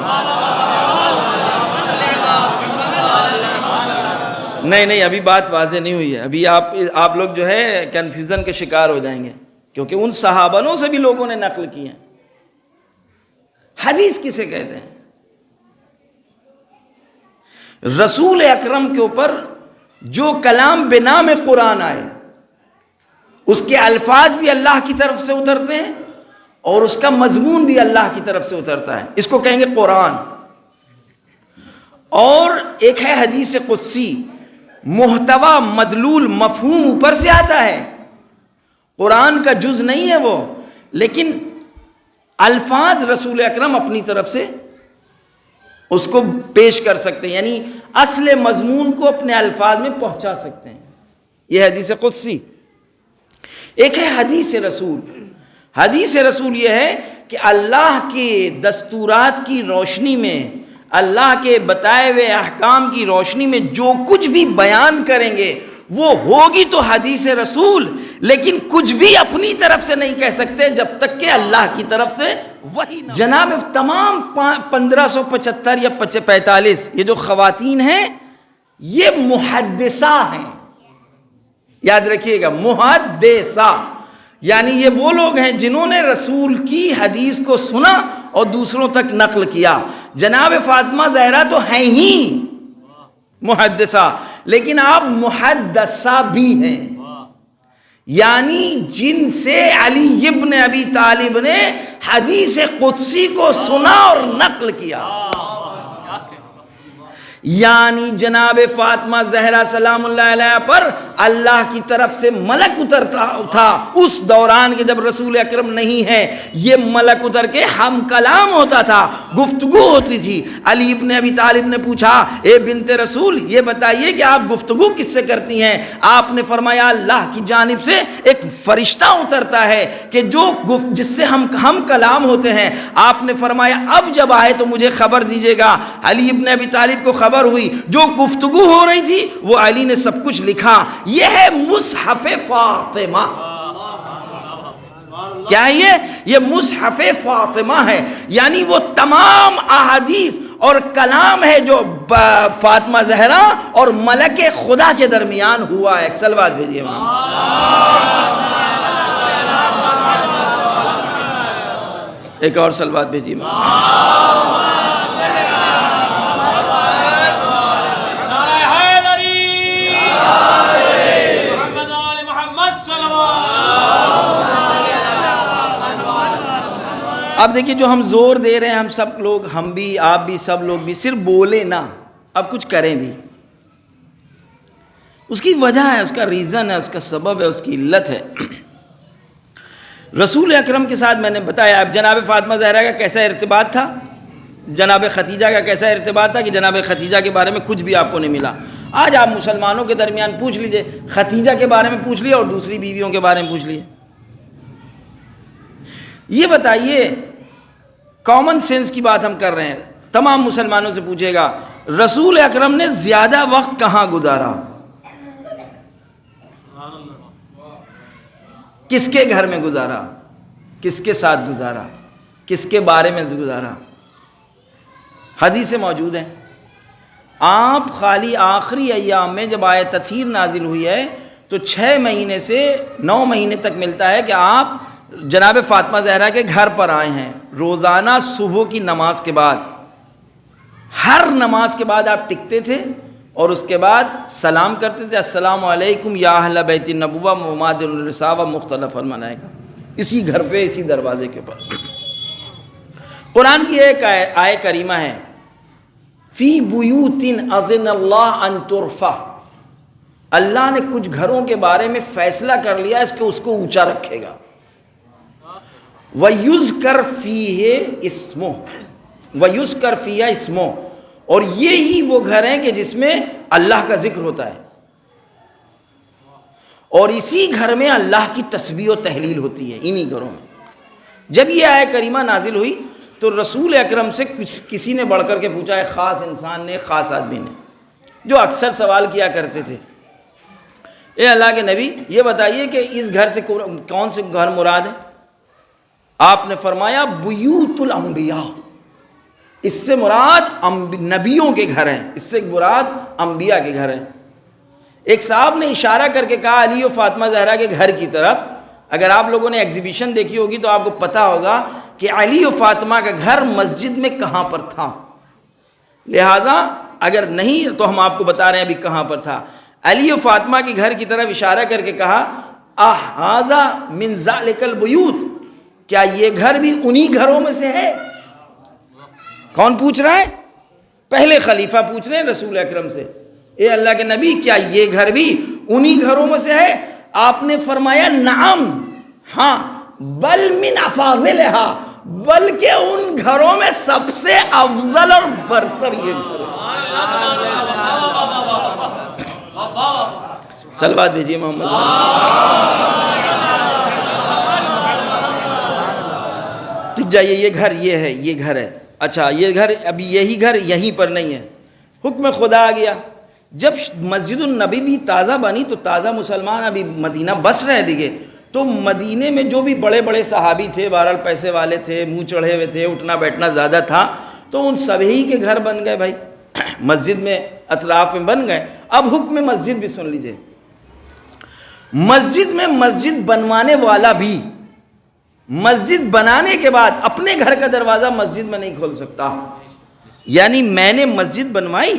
نہیں ابھی بات واضح نہیں ہوئی ہے. ابھی آپ لوگ جو ہے کنفیوژن کے شکار ہو جائیں گے کیونکہ ان صحابنوں سے بھی لوگوں نے نقل کی ہیں. حدیث کسے کہتے ہیں؟ رسول اکرم کے اوپر جو کلام بنام قرآن آئے، اس کے الفاظ بھی اللہ کی طرف سے اترتے ہیں اور اس کا مضمون بھی اللہ کی طرف سے اترتا ہے، اس کو کہیں گے قرآن. اور ایک ہے حدیث قدسی، محتوا مدلول مفہوم اوپر سے آتا ہے، قرآن کا جز نہیں ہے وہ، لیکن الفاظ رسول اکرم اپنی طرف سے اس کو پیش کر سکتے ہیں، یعنی اصل مضمون کو اپنے الفاظ میں پہنچا سکتے ہیں. یہ حدیث قدسی. ایک ہے حدیث رسول. حدیث رسول یہ ہے کہ اللہ کے دستورات کی روشنی میں، اللہ کے بتائے ہوئے احکام کی روشنی میں جو کچھ بھی بیان کریں گے وہ ہوگی تو حدیث رسول، لیکن کچھ بھی اپنی طرف سے نہیں کہہ سکتے جب تک کہ اللہ کی طرف سے وہی نہ. جناب تمام 1575 یا 45 یہ جو خواتین ہیں یہ محدثہ ہیں. یاد رکھیے گا، محدثہ یعنی یہ وہ لوگ ہیں جنہوں نے رسول کی حدیث کو سنا اور دوسروں تک نقل کیا. جناب فاطمہ زہرا تو ہیں ہی محدثہ، لیکن آپ محدثہ بھی ہیں، یعنی جن سے علی ابن ابی طالب نے حدیث قدسی کو سنا اور نقل کیا. یعنی جناب فاطمہ زہرا سلام اللہ علیہ پر اللہ کی طرف سے ملک اترتا تھا اس دوران کہ جب رسول اکرم نہیں ہے. یہ ملک اتر کے ہم کلام ہوتا تھا، گفتگو ہوتی تھی. علی ابن ابی طالب نے پوچھا اے بنت رسول یہ بتائیے کہ آپ گفتگو کس سے کرتی ہیں؟ آپ نے فرمایا اللہ کی جانب سے ایک فرشتہ اترتا ہے کہ جس سے ہم کلام ہوتے ہیں. آپ نے فرمایا اب جب آئے تو مجھے خبر دیجیے گا. علی ابن ابی طالب کو خبر ہوئی، جو گفتگو ہو رہی تھی وہ علی نے سب کچھ لکھا. یہ ہے مصحف فاطمہ. کیا ہے یہ مصحف فاطمہ ہے، یعنی وہ تمام احادیث اور کلام ہے جو فاطمہ زہرا اور ملک خدا کے درمیان ہوا ہے. ایک صلوات بھیجیے امام. ایک اور صلوات بھیجیے امام. اب دیکھیے جو ہم زور دے رہے ہیں، ہم سب لوگ، ہم بھی، آپ بھی، سب لوگ بھی، صرف بولے نا، اب کچھ کریں بھی. اس کی وجہ ہے، اس کا ریزن ہے، اس کا سبب ہے، اس کی علت ہے. رسول اکرم کے ساتھ میں نے بتایا اب جناب فاطمہ زہرا کا کیسا ارتباط تھا، جناب خدیجہ کا کیسا ارتباط تھا کہ جناب خدیجہ کے بارے میں کچھ بھی آپ کو نہیں ملا. آج آپ مسلمانوں کے درمیان پوچھ لیجئے، خدیجہ کے بارے میں پوچھ لیے اور دوسری بیویوں کے بارے میں پوچھ لیے. یہ بتائیے، کامن سینس کی بات ہم کر رہے ہیں، تمام مسلمانوں سے پوچھے گا رسول اکرم نے زیادہ وقت کہاں گزارا، کس کے گھر میں گزارا، کس کے ساتھ گزارا، کس کے بارے میں گزارا؟ حدیثیں موجود ہیں. آپ خالی آخری ایام میں جب آیت تطہیر نازل ہوئی ہے تو 6 مہینے سے 9 مہینے تک ملتا ہے کہ آپ جناب فاطمہ زہرا کے گھر پر آئے ہیں. روزانہ صبح کی نماز کے بعد، ہر نماز کے بعد آپ ٹکتے تھے اور اس کے بعد سلام کرتے تھے، السلام علیکم یا اہل بیت النبوہ ومادن الرسالہ مختلف الملائکہ، اسی گھر پہ، اسی دروازے کے اوپر. قرآن کی ایک آیہ کریمہ ہے، فی بیوت اذن اللہ ان ترفع، اللہ نے کچھ گھروں کے بارے میں فیصلہ کر لیا اس کو اونچا رکھے گا. وَيُذْكَرْ فِيهِ اسْمُهُ، وَيُذْكَرْ فِيهَا اسْمُهُ، اور یہی وہ گھر ہیں کہ جس میں اللہ کا ذکر ہوتا ہے اور اسی گھر میں اللہ کی تسبیح و تحلیل ہوتی ہے، انہی گھروں میں. جب یہ آیہ کریمہ نازل ہوئی تو رسول اکرم سے کسی نے بڑھ کر کے پوچھا، ایک خاص انسان نے، خاص آدمی نے، جو اکثر سوال کیا کرتے تھے، اے اللہ کے نبی یہ بتائیے کہ اس گھر سے کون سے گھر مراد ہے؟ آپ نے فرمایا بیوت الانبیاء، اس سے مراد نبیوں کے گھر ہیں، اس سے مراد انبیاء کے گھر ہیں. ایک صاحب نے اشارہ کر کے کہا علی و فاطمہ زہرا کے گھر کی طرف. اگر آپ لوگوں نے ایگزیبیشن دیکھی ہوگی تو آپ کو پتا ہوگا کہ علی و فاطمہ کا گھر مسجد میں کہاں پر تھا. لہذا اگر نہیں تو ہم آپ کو بتا رہے ہیں ابھی کہاں پر تھا. علی و فاطمہ کے گھر کی طرف اشارہ کر کے کہا اَحَاذَا مِن ذَلِكَ الْبُيُوتِ، کیا یہ گھر بھی انہی گھروں میں سے ہے؟ کون پوچھ رہا ہے؟ پہلے خلیفہ پوچھ رہے ہیں رسول اکرم سے، اے اللہ کے نبی کیا یہ گھر بھی انہی گھروں میں سے ہے؟ آپ نے فرمایا نعم، ہاں، بل من افاضلہا، بلکہ ان گھروں میں سب سے افضل اور برتر یہ گھر ہے. صلوات بھیجیے محمد. ٹک جائیے، یہ گھر یہ ہے، یہ گھر ہے. اچھا یہ گھر، ابھی یہی گھر یہیں پر نہیں ہے، حکم خدا آ گیا. جب مسجد النبی بھی تازہ بنی تو تازہ مسلمان ابھی مدینہ بس رہے دیگے، تو مدینے میں جو بھی بڑے بڑے صحابی تھے، بہرحال پیسے والے تھے، منہ چڑھے ہوئے تھے، اٹھنا بیٹھنا زیادہ تھا، تو ان سبھی کے گھر بن گئے بھائی، مسجد میں اطراف میں بن گئے. اب حکم مسجد بھی سن لیجئے. مسجد میں مسجد بنوانے والا بھی مسجد بنانے کے بعد اپنے گھر کا دروازہ مسجد میں نہیں کھول سکتا. یعنی میں نے مسجد بنوائی،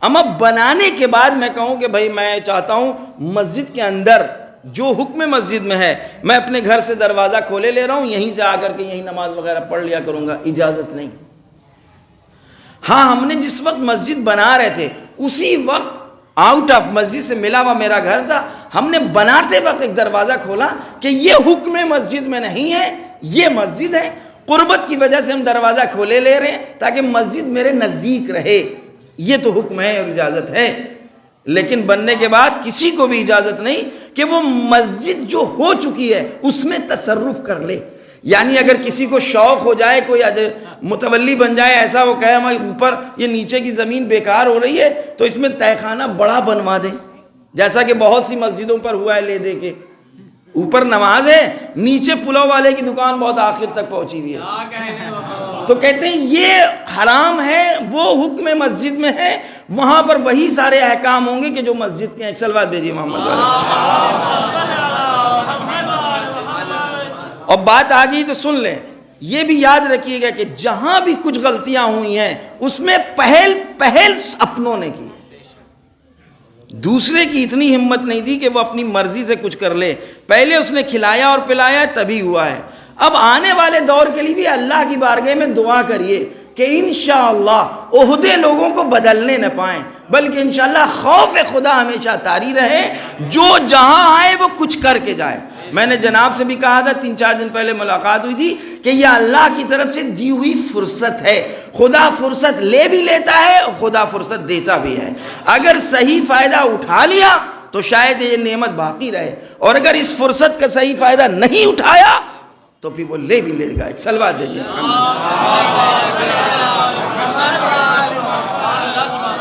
اما بنانے کے بعد میں کہوں کہ بھائی میں چاہتا ہوں مسجد کے اندر جو حکم مسجد میں ہے میں اپنے گھر سے دروازہ کھولے لے رہا ہوں، یہیں سے آ کر کے یہیں نماز وغیرہ پڑھ لیا کروں گا، اجازت نہیں. ہاں ہم نے جس وقت مسجد بنا رہے تھے اسی وقت آؤٹ آف مسجد سے ملا ہوا میرا گھر تھا، ہم نے بناتے وقت ایک دروازہ کھولا کہ یہ حکم مسجد میں نہیں ہے، یہ مسجد ہے. قربت کی وجہ سے ہم دروازہ کھولے لے رہے ہیں تاکہ مسجد میرے نزدیک رہے، یہ تو حکم ہے اور اجازت ہے. لیکن بننے کے بعد کسی کو بھی اجازت نہیں کہ وہ مسجد جو ہو چکی ہے اس میں تصرف کر لے. یعنی اگر کسی کو شوق ہو جائے، کوئی متولی بن جائے، ایسا وہ کہے ہمارے اوپر یہ نیچے کی زمین بیکار ہو رہی ہے تو اس میں تہہ خانہ بڑا بنوا دیں، جیسا کہ بہت سی مسجدوں پر ہوا ہے لے دے کے. اوپر نماز ہے، نیچے پلاؤ والے کی دکان بہت آخر تک پہنچی ہوئی ہے. تو کہتے ہیں یہ حرام ہے، وہ حکم مسجد میں ہے، وہاں پر وہی سارے احکام ہوں گے کہ جو مسجد کے ہیں. ایک سلوات بھیجیے محمد والے. اور بات آ گئی تو سن لیں، یہ بھی یاد رکھیے گا کہ جہاں بھی کچھ غلطیاں ہوئی ہیں اس میں پہل اپنوں نے کی. دوسرے کی اتنی ہمت نہیں تھی کہ وہ اپنی مرضی سے کچھ کر لے، پہلے اس نے کھلایا اور پلایا تبھی ہوا ہے. اب آنے والے دور کے لیے بھی اللہ کی بارگاہ میں دعا کریے کہ انشاءاللہ عہدے لوگوں کو بدلنے نہ پائیں، بلکہ انشاءاللہ خوف خدا ہمیشہ طاری رہے، جو جہاں آئے وہ کچھ کر کے جائے. میں نے جناب سے بھی کہا تھا 3-4 دن پہلے ملاقات ہوئی تھی کہ یہ اللہ کی طرف سے دی ہوئی فرصت ہے. خدا فرصت لے بھی لیتا ہے اور خدا فرصت دیتا بھی ہے. اگر صحیح فائدہ اٹھا لیا تو شاید یہ نعمت باقی رہے، اور اگر اس فرصت کا صحیح فائدہ نہیں اٹھایا تو پھر وہ لے بھی لے گا. ایک سلوات دیجیے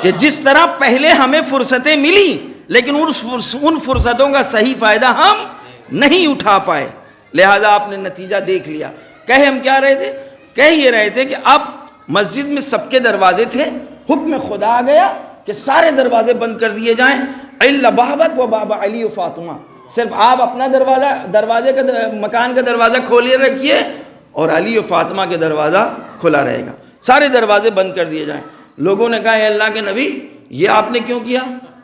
کہ جس طرح پہلے ہمیں فرصتیں ملی لیکن ان فرصتوں کا صحیح فائدہ ہم نہیں اٹھا پائے، لہذا آپ نے نتیجہ دیکھ لیا. ہم کیا رہے تھے؟ کہہ یہ رہے تھے کہ اب مسجد میں سب کے دروازے تھے، حکم خدا آ گیا کہ سارے دروازے بند کر دیے جائیں، الا بابک و بابا علی و فاطمہ، صرف آپ اپنا دروازے کا مکان کا دروازہ کھولے رکھیے اور علی و فاطمہ کے دروازہ کھلا رہے گا. سارے دروازے بند کر دیے جائیں. لوگوں نے کہا اے اللہ کے نبی یہ آپ نے کیوں کیا؟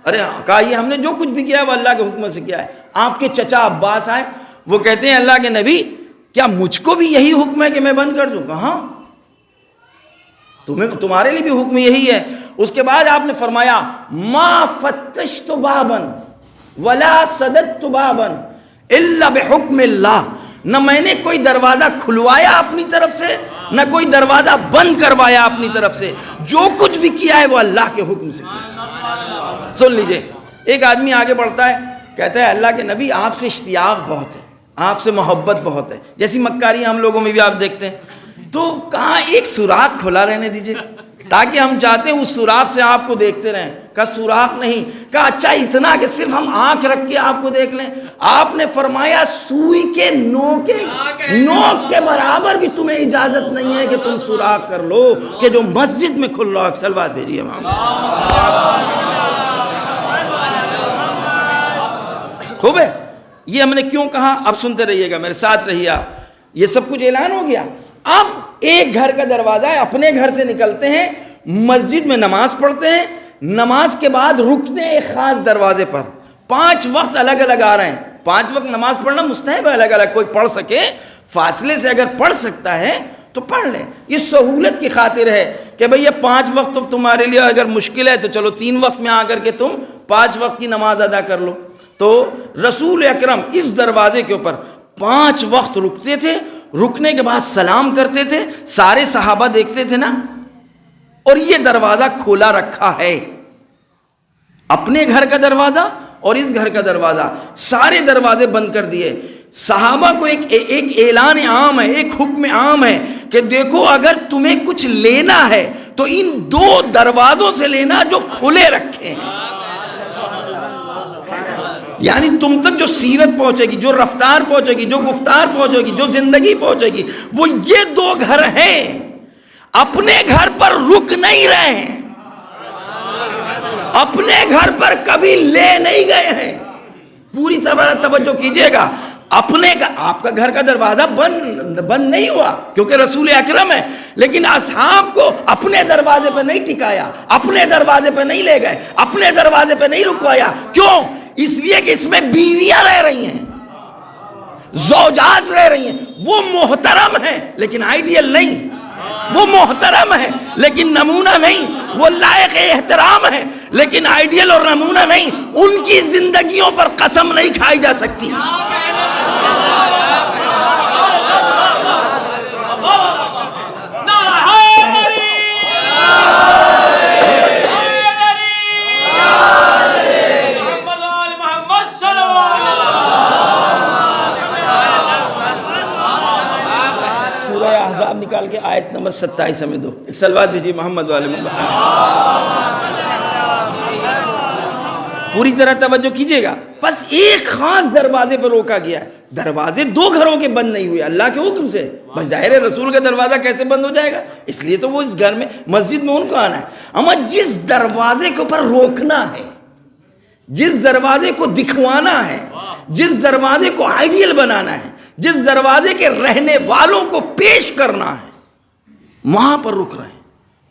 ارے کہا یہ ہم نے جو کچھ بھی کیا ہے وہ اللہ کے حکم سے کیا ہے. آپ کے چچا عباس آئے، وہ کہتے ہیں اللہ کے نبی کیا مجھ کو بھی یہی حکم ہے کہ میں بند کر دوں؟ کہاں، تمہارے لیے بھی حکم یہی ہے. اس کے بعد آپ نے فرمایا ما فتشت بابا ولا صددت بابا الا بحکم اللہ، نہ میں نے کوئی دروازہ کھلوایا اپنی طرف سے نہ کوئی دروازہ بند کروایا اپنی طرف سے، جو کچھ بھی کیا ہے وہ اللہ کے حکم سے کیا. سن لیجئے، ایک آدمی آگے بڑھتا ہے، کہتا ہے اللہ کے نبی آپ سے اشتیاق بہت ہے، آپ سے محبت بہت ہے، جیسی مکاریاں ہم لوگوں میں بھی آپ دیکھتے ہیں، تو کہاں ایک سوراخ کھلا رہنے دیجئے تاکہ ہم چاہتے ہیں اس سوراخ سے آپ کو دیکھتے رہیں. کہا سوراخ نہیں. کہا اچھا اتنا کہ صرف ہم آنکھ رکھ کے آپ کو دیکھ لیں؟ آپ نے فرمایا سوئی کے نوک کے برابر بھی تمہیں اجازت نہیں ہے کہ تم سوراخ کر لو کہ جو مسجد میں کھل رہا ہے. سلوات بھیجیے خوب ہے. یہ ہم نے کیوں کہا اب سنتے رہیے گا، میرے ساتھ رہیے آپ. یہ سب کچھ اعلان ہو گیا. اب ایک گھر کا دروازہ ہے، اپنے گھر سے نکلتے ہیں، مسجد میں نماز پڑھتے ہیں، نماز کے بعد رکتے ہیں ایک خاص دروازے پر. 5 وقت الگ الگ آ رہے ہیں. 5 وقت نماز پڑھنا مستحب ہے الگ الگ، کوئی پڑھ سکے فاصلے سے اگر پڑھ سکتا ہے تو پڑھ لیں. یہ سہولت کی خاطر ہے کہ بھئی یہ 5 وقت تو تمہارے لیے اگر مشکل ہے تو چلو 3 وقت میں آ کر کے تم 5 وقت کی نماز ادا کر لو. تو رسول اکرم اس دروازے کے اوپر 5 وقت رکتے تھے، رکنے کے بعد سلام کرتے تھے. سارے صحابہ دیکھتے تھے نا، اور یہ دروازہ کھولا رکھا ہے، اپنے گھر کا دروازہ اور اس گھر کا دروازہ، سارے دروازے بند کر دیے. صحابہ کو ایک اعلان عام ہے، ایک حکم عام ہے کہ دیکھو اگر تمہیں کچھ لینا ہے تو ان 2 دروازوں سے لینا جو کھلے رکھے ہیں. یعنی تم تک جو سیرت پہنچے گی، جو رفتار پہنچے گی، جو گفتار پہنچے گی، جو زندگی پہنچے گی، وہ یہ 2 گھر ہیں. اپنے گھر پر رک نہیں رہے ہیں، اپنے گھر پر کبھی لے نہیں گئے ہیں. پوری طرح توجہ کیجئے گا. آپ کا گھر کا دروازہ بند نہیں ہوا کیونکہ رسول اکرم ہے، لیکن اصحاب کو اپنے دروازے پہ نہیں ٹکایا، اپنے دروازے پہ نہیں لے گئے، اپنے دروازے پہ نہیں رکوایا. کیوں؟ اس لیے کہ اس میں بیویاں رہ رہی ہیں، زوجات رہ رہی ہیں. وہ محترم ہیں لیکن آئیڈیل نہیں، وہ محترم ہے لیکن نمونہ نہیں، وہ لائق احترام ہے لیکن آئیڈیل اور نمونہ نہیں. ان کی زندگیوں پر قسم نہیں کھائی جا سکتی. نکال کے آیت نمبر 27 ہمیں دو. ایک سلوات بھیجیے محمد والے محمد. پوری طرح توجہ کیجئے گا. بس ایک خاص دروازے پر روکا گیا ہے. دروازے دو گھروں کے بند نہیں ہوئے اللہ کے حکم سے. بس ظاہر رسول کا دروازہ کیسے بند ہو جائے گا؟ اس لیے تو وہ اس گھر میں مسجد میں ان کو آنا ہے. اما جس دروازے کے اوپر روکنا ہے، جس دروازے کو دکھوانا ہے، جس دروازے کو آئیڈیل بنانا ہے، جس دروازے کے رہنے والوں کو پیش کرنا ہے، وہاں پر رک رہے ہیں،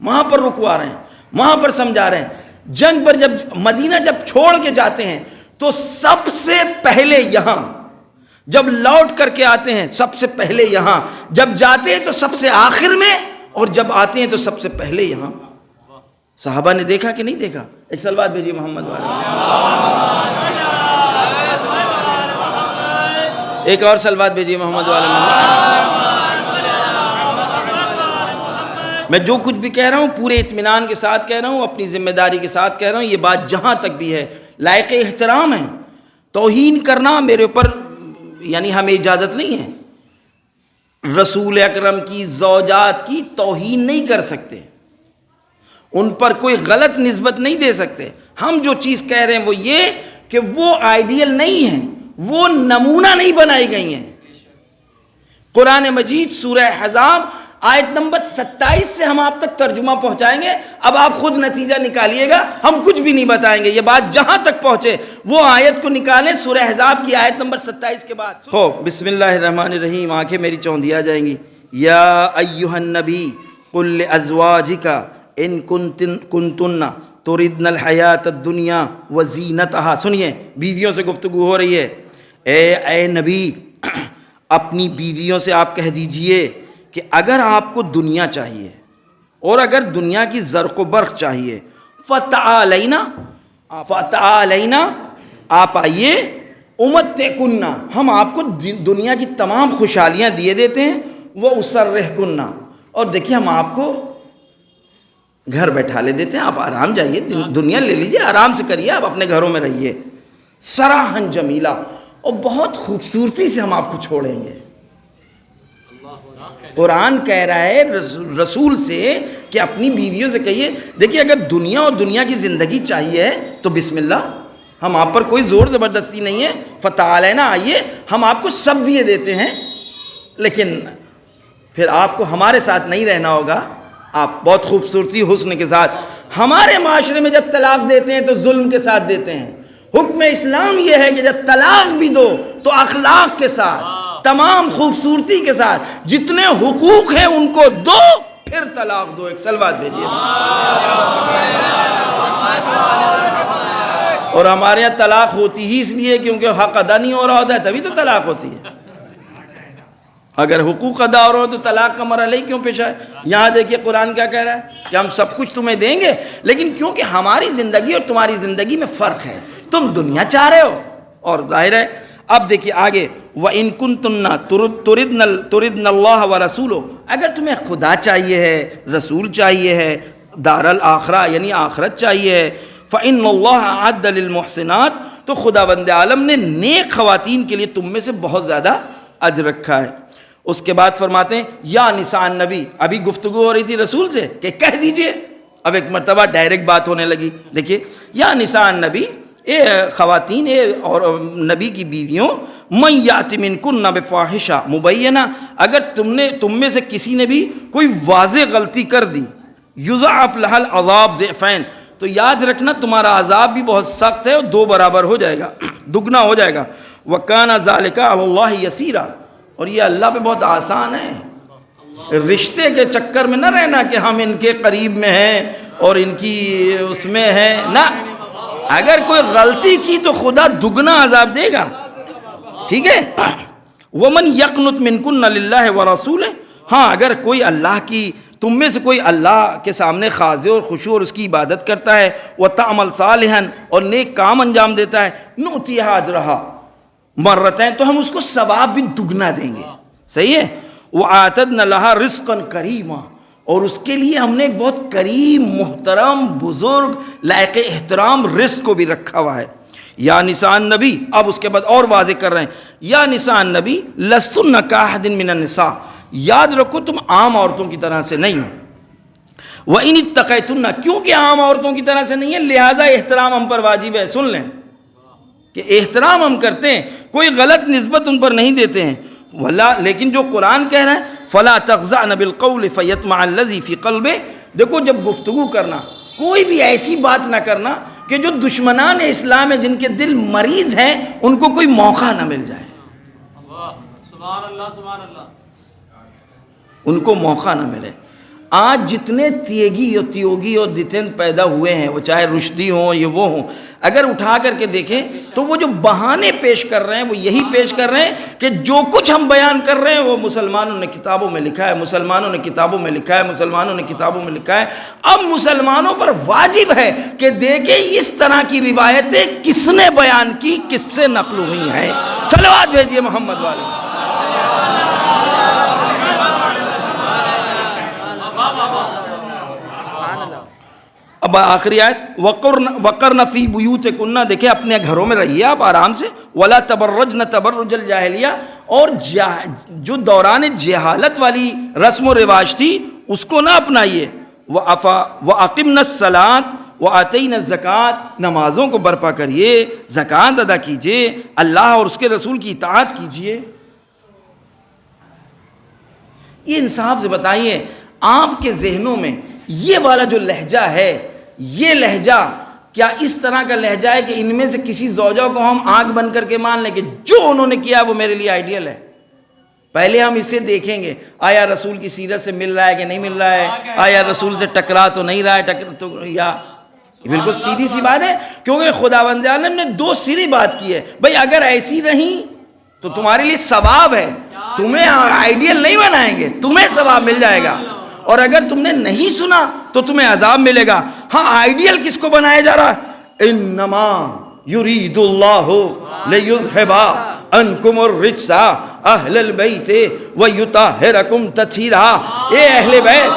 وہاں پر رکوا رہے ہیں، وہاں پر سمجھا رہے ہیں. جنگ پر جب مدینہ جب چھوڑ کے جاتے ہیں تو سب سے پہلے یہاں، جب لوٹ کر کے آتے ہیں سب سے پہلے یہاں، جب جاتے ہیں تو سب سے آخر میں، اور جب آتے ہیں تو سب سے پہلے یہاں. صحابہ نے دیکھا کہ نہیں دیکھا؟ ایک صلوات بھیجیے محمد والے. ایک اور صلوات بھیجیے محمد والے. میں جو کچھ بھی کہہ رہا ہوں پورے اطمینان کے ساتھ کہہ رہا ہوں، اپنی ذمہ داری کے ساتھ کہہ رہا ہوں. یہ بات جہاں تک بھی ہے لائق احترام ہے. توہین کرنا میرے اوپر یعنی ہمیں اجازت نہیں ہے. رسول اکرم کی زوجات کی توہین نہیں کر سکتے، ان پر کوئی غلط نسبت نہیں دے سکتے. ہم جو چیز کہہ رہے ہیں وہ یہ کہ وہ آئیڈیل نہیں ہیں، وہ نمونہ نہیں بنائی گئی ہیں. قرآن مجید سورہ احزاب آیت نمبر 27 سے ہم آپ تک ترجمہ پہنچائیں گے. اب آپ خود نتیجہ نکالیے گا، ہم کچھ بھی نہیں بتائیں گے. یہ بات جہاں تک پہنچے وہ آیت کو نکالیں سورہ احزاب کی آیت نمبر 27 کے بعد. ہو بسم اللہ الرحمن الرحیم. آنکھیں میری چوندھی آ جائیں گی. یا ایھا النبی قل لازواجک ان کنتن تردن الحیات الدنیا وزینتہا. سنیے، بیویوں سے گفتگو ہو رہی ہے. اے نبی، اپنی بیویوں سے آپ کہہ دیجئے کہ اگر آپ کو دنیا چاہیے اور اگر دنیا کی زرق و برق چاہیے، فتعالینا، آپ آئیے، امتعکن، ہم آپ کو دنیا کی تمام خوشحالیاں دیے دیتے ہیں، وہ اسرحکن، اور دیکھیے ہم آپ کو گھر بیٹھا لے دیتے ہیں، آپ آرام جائیے، دنیا لے لیجئے، آرام سے کریے، آپ اپنے گھروں میں رہیے. سراحن جمیلہ، اور بہت خوبصورتی سے ہم آپ کو چھوڑیں گے. قرآن کہہ رہا ہے رسول سے کہ اپنی بیویوں سے کہیے دیکھیے اگر دنیا اور دنیا کی زندگی چاہیے تو بسم اللہ، ہم آپ پر کوئی زور زبردستی نہیں ہے. فتعالینا، آئیے، ہم آپ کو سب دیے دیتے ہیں، لیکن پھر آپ کو ہمارے ساتھ نہیں رہنا ہوگا. آپ بہت خوبصورتی حسن کے ساتھ. ہمارے معاشرے میں جب طلاق دیتے ہیں تو ظلم کے ساتھ دیتے ہیں. حکم اسلام یہ ہے کہ جب طلاق بھی دو تو اخلاق کے ساتھ، تمام خوبصورتی کے ساتھ، جتنے حقوق ہیں ان کو دو، پھر طلاق دو. ایک صلوات بھیجیے. اور ہمارے یہاں طلاق ہوتی ہی اس لیے کیونکہ حق ادا نہیں ہو رہا ہوتا ہے، تبھی تو طلاق ہوتی ہے. اگر حقوق ادا ہو رہا ہو تو طلاق کا مرحلہ ہی کیوں پیش آئے؟ یہاں دیکھیے قرآن کیا کہہ رہا ہے کہ ہم سب کچھ تمہیں دیں گے، لیکن کیونکہ ہماری زندگی اور تمہاری زندگی میں فرق ہے، تم دنیا چاہ رہے ہو اور ظاہر ہے. اب دیکھیے آگے، وَإِن كُنتُنَّ تُرِدْنَ اللَّهَ وَرَسُولُهُ، اگر تمہیں خدا چاہیے ہے، رسول چاہیے ہے، دار الآخرہ یعنی آخرت چاہیے ہے، فَإِنَّ اللَّهَ أَعَدَّ لِلْمُحْسِنَاتِ، تو خداوند عالم نے نیک خواتین کے لیے تم میں سے بہت زیادہ اجر رکھا ہے. اس کے بعد فرماتے ہیں یا نساء النبی، ابھی گفتگو ہو رہی تھی رسول سے کہ کہہ دیجئے، اب ایک مرتبہ ڈائریکٹ بات ہونے لگی. دیکھیے، یا نساء النبی، اے خواتین، اے اور نبی کی بیویوں، من یأت منکن بفاحشہ مبینہ، اگر تم میں سے کسی نے بھی کوئی واضح غلطی کر دی، یضاعف لها العذاب ضعفین، تو یاد رکھنا تمہارا عذاب بھی بہت سخت ہے اور 2 برابر ہو جائے گا، دگنا ہو جائے گا. وَكَانَ ذَلِكَ عَلَى اللَّهِ يَسِيرًا، اور یہ اللہ پہ بہت آسان ہے. رشتے کے چکر میں نہ رہنا کہ ہم ان کے قریب میں ہیں اور ان کی اس میں ہیں، نہ، اگر کوئی غلطی کی تو خدا دگنا عذاب دے گا. ٹھیک ہے. وَمَنْ يَقْنُتْ مِنْكُنَّ لِلَّهِ وَرَسُولِهِ، ہاں اگر کوئی اللہ کی، تم میں سے کوئی اللہ کے سامنے خاضع اور خشوع اور اس کی عبادت کرتا ہے، وَتَعْمَلْ صَالِحًا، اور نیک کام انجام دیتا ہے، نُؤْتِهَا أَجْرَهَا مرتين، تو ہم اس کو ثواب بھی دگنا دیں گے. صحیح ہے. وَآتَدْنَ لَهَا رِزْقًا كَرِيمًا، اور اس کے لیے ہم نے ایک بہت کریم، محترم، بزرگ، لائق احترام رزق کو بھی رکھا ہوا ہے. یا نساء النبی، اب اس کے بعد اور واضح کر رہے ہیں، یا نساء النبی لستن کاحد من النساء، یاد رکھو تم عام عورتوں کی طرح سے نہیں ہو. وَإِنِ اتَّقَيْتُنَّ، کیونکہ عام عورتوں کی طرح سے نہیں ہے، لہذا احترام ہم پر واجب ہے. سن لیں کہ احترام ہم کرتے ہیں، کوئی غلط نسبت ان پر نہیں دیتے ہیں. لیکن جو قرآن کہہ رہا ہے فَلَا تَخْضَعْنَ بِالْقَوْلِ فَيَطْمَعَ الَّذِي فِي قَلْبِهِ، دیکھو جب گفتگو کرنا کوئی بھی ایسی بات نہ کرنا کہ جو دشمنان اسلام ہیں، جن کے دل مریض ہیں، ان کو کوئی موقع نہ مل جائے، سبحان اللہ سبحان اللہ، ان کو موقع نہ ملے. آج جتنے تیگی اور تیوگی اور دتن پیدا ہوئے ہیں، وہ چاہے رشدی ہوں یہ وہ ہوں، اگر اٹھا کر کے دیکھیں تو وہ جو بہانے پیش کر رہے ہیں وہ یہی پیش کر رہے ہیں کہ جو کچھ ہم بیان کر رہے ہیں وہ مسلمانوں نے کتابوں میں لکھا ہے، مسلمانوں نے کتابوں میں لکھا ہے، مسلمانوں نے کتابوں میں لکھا ہے. اب مسلمانوں پر واجب ہے کہ دیکھیں اس طرح کی روایتیں کس نے بیان کی، کس سے نقل ہوئی ہیں. صلوات بھیجیے محمد والے. اب آخری آیت وقرن فی بیوتکن، دیکھیں اپنے گھروں میں رہیے آپ آرام سے. ولا تبرجن تبرج الجاہلیہ، اور جو دوران جہالت والی رسم و رواج تھی اس کو نہ اپنائیے. وَأَقِمْنَا الصَّلَاةَ وَآتَيْنَا الزَّكَاةَ، نمازوں کو برپا کریے، زکوٰۃ ادا کیجئے، اللہ اور اس کے رسول کی اطاعت کیجئے. یہ انصاف سے بتائیے آپ کے ذہنوں میں یہ والا جو لہجہ ہے، یہ لہجہ کیا اس طرح کا لہجہ ہے کہ ان میں سے کسی زوجہ کو ہم آنکھ بند کر کے مان لیں کہ جو انہوں نے کیا وہ میرے لیے آئیڈیل ہے؟ پہلے ہم اسے دیکھیں گے آیا رسول کی سیرت سے مل رہا ہے کہ نہیں مل رہا ہے، آیا رسول سے ٹکرا تو نہیں رہا ہے، یا بالکل سیدھی سی بات ہے. کیونکہ خداوند عالم نے دو سری بات کی ہے، بھئی اگر ایسی رہیں تو تمہارے لیے ثواب ہے، تمہیں آئیڈیل نہیں بنائیں گے، تمہیں ثواب مل جائے گا، اور اگر تم نے نہیں سنا تو تمہیں عذاب ملے گا. ہاں آئیڈیل کس کو بنایا جا رہا ہے؟ انما یرید اللہ لیذھب عنکم الرجس اہل البیت ویطہرکم تطہیرا. اے اہل بیت،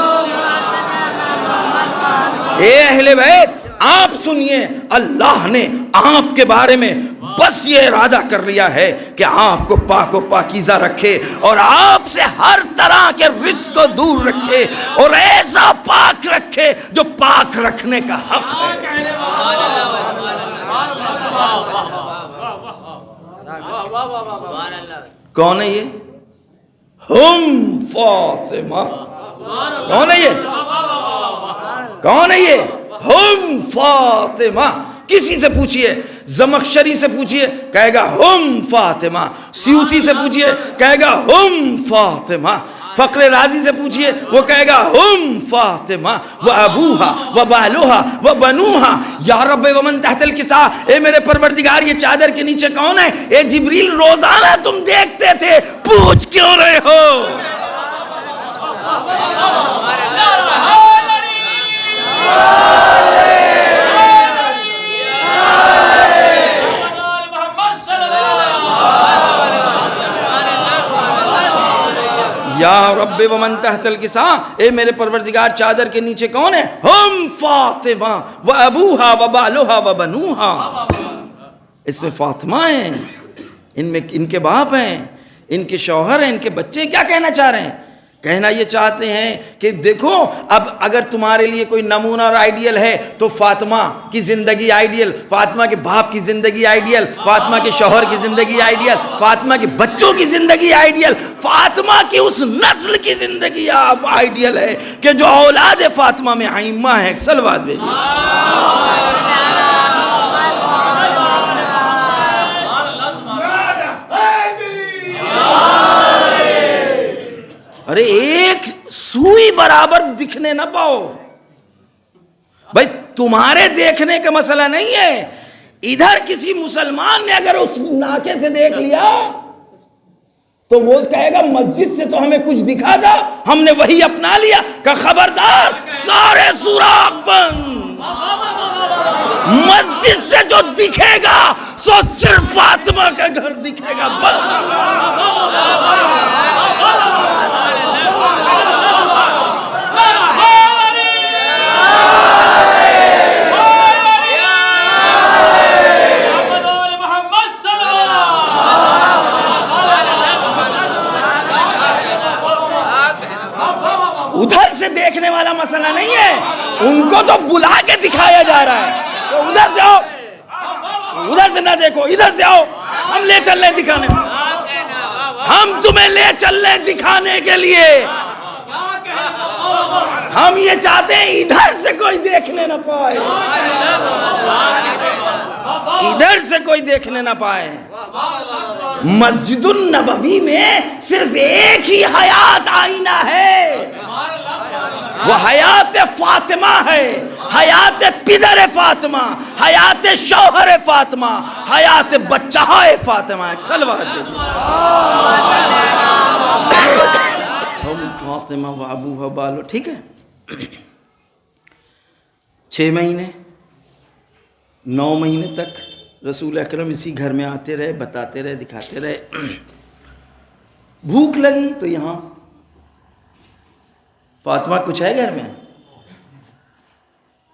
اے اہل بیت، آپ سنیے، اللہ نے آپ کے بارے میں بس یہ ارادہ کر لیا ہے کہ آپ کو پاک و پاکیزہ رکھے اور آپ سے ہر طرح کے رجس کو دور رکھے اور ایسا پاک رکھے جو پاک رکھنے کا حق ہے. کون ہے یہ؟ ہم فاطمہ. کون ہے یہ؟ کون ہے یہ؟ ہم فاطمہ. کسی سے پوچھئے، زمخشری سے پوچھئے کہے گا ہم فاطمہ، سیوطی سے پوچھئے کہے گا ہم فاطمہ، فقر رازی سے پوچھئے وہ کہے گا ہم فاطمہ وابوہا وبالوہا وبنوہا. یا رب ومن تحت الکساء، اے میرے پروردگار یہ چادر کے نیچے کون ہے؟ اے جبریل روزانہ تم دیکھتے تھے، پوچھ کیوں رہے ہو؟ یا رب ومن تحت الکساء، اے میرے پروردگار چادر کے نیچے کون ہے؟ ہم فاطمہ وابوہا وبالوہا وبنوہا. اس میں فاطمہ ہیں، ان میں ان کے باپ ہیں، ان کے شوہر ہیں، ان کے بچے. کیا کہنا چاہ رہے ہیں؟ کہنا یہ چاہتے ہیں کہ دیکھو اب اگر تمہارے لیے کوئی نمونہ اور آئیڈیل ہے تو فاطمہ کی زندگی آئیڈیل، فاطمہ کے باپ کی زندگی آئیڈیل، فاطمہ کے شوہر کی زندگی آئیڈیل، فاطمہ کے بچوں کی زندگی آئیڈیل، فاطمہ کی اس نسل کی زندگی آئیڈیل ہے کہ جو اولاد فاطمہ میں ائمہ ہیں. صلوات بھیجیے. ارے ایک سوئی برابر دکھنے نہ پاؤ. بھائی تمہارے دیکھنے کا مسئلہ نہیں ہے، ادھر کسی مسلمان نے اگر اس ناکے سے دیکھ لیا تو وہ کہے گا مسجد سے تو ہمیں کچھ دکھا تھا، ہم نے وہی اپنا لیا. کہ خبردار، سارے سوراخ بند، مسجد سے جو دکھے گا سو صرف فاطمہ کا گھر دکھے گا بس. ادھر سے دیکھنے والا مسئلہ نہیں ہے، تو بلا کے دکھایا جا رہا ہے. تو ادھر سے آؤ, ادھر سے نہ دیکھو, ادھر سے آؤ, ہم لے چل رہے دکھانے, ہم تمہیں لے چل رہے دکھانے کے لیے. ہم یہ چاہتے ہیں ادھر سے کوئی دیکھنے نہ پائے, ادھر سے کوئی دیکھنے نہ پائے. مسجد النبوی میں صرف ایک ہی حیات آئینہ ہے, وہ حیات فاطمہ ہے, حیات پدر فاطمہ, حیات شوہر فاطمہ, حیات بچہ فاطمہ. ایک صلوات فاطمہ و ابوہا بالو. ٹھیک ہے, 6 مہینے 9 مہینے تک رسول اکرم اسی گھر میں آتے رہے, بتاتے رہے, دکھاتے رہے. بھوک لگی تو یہاں فاطمہ کچھ ہے گھر میں؟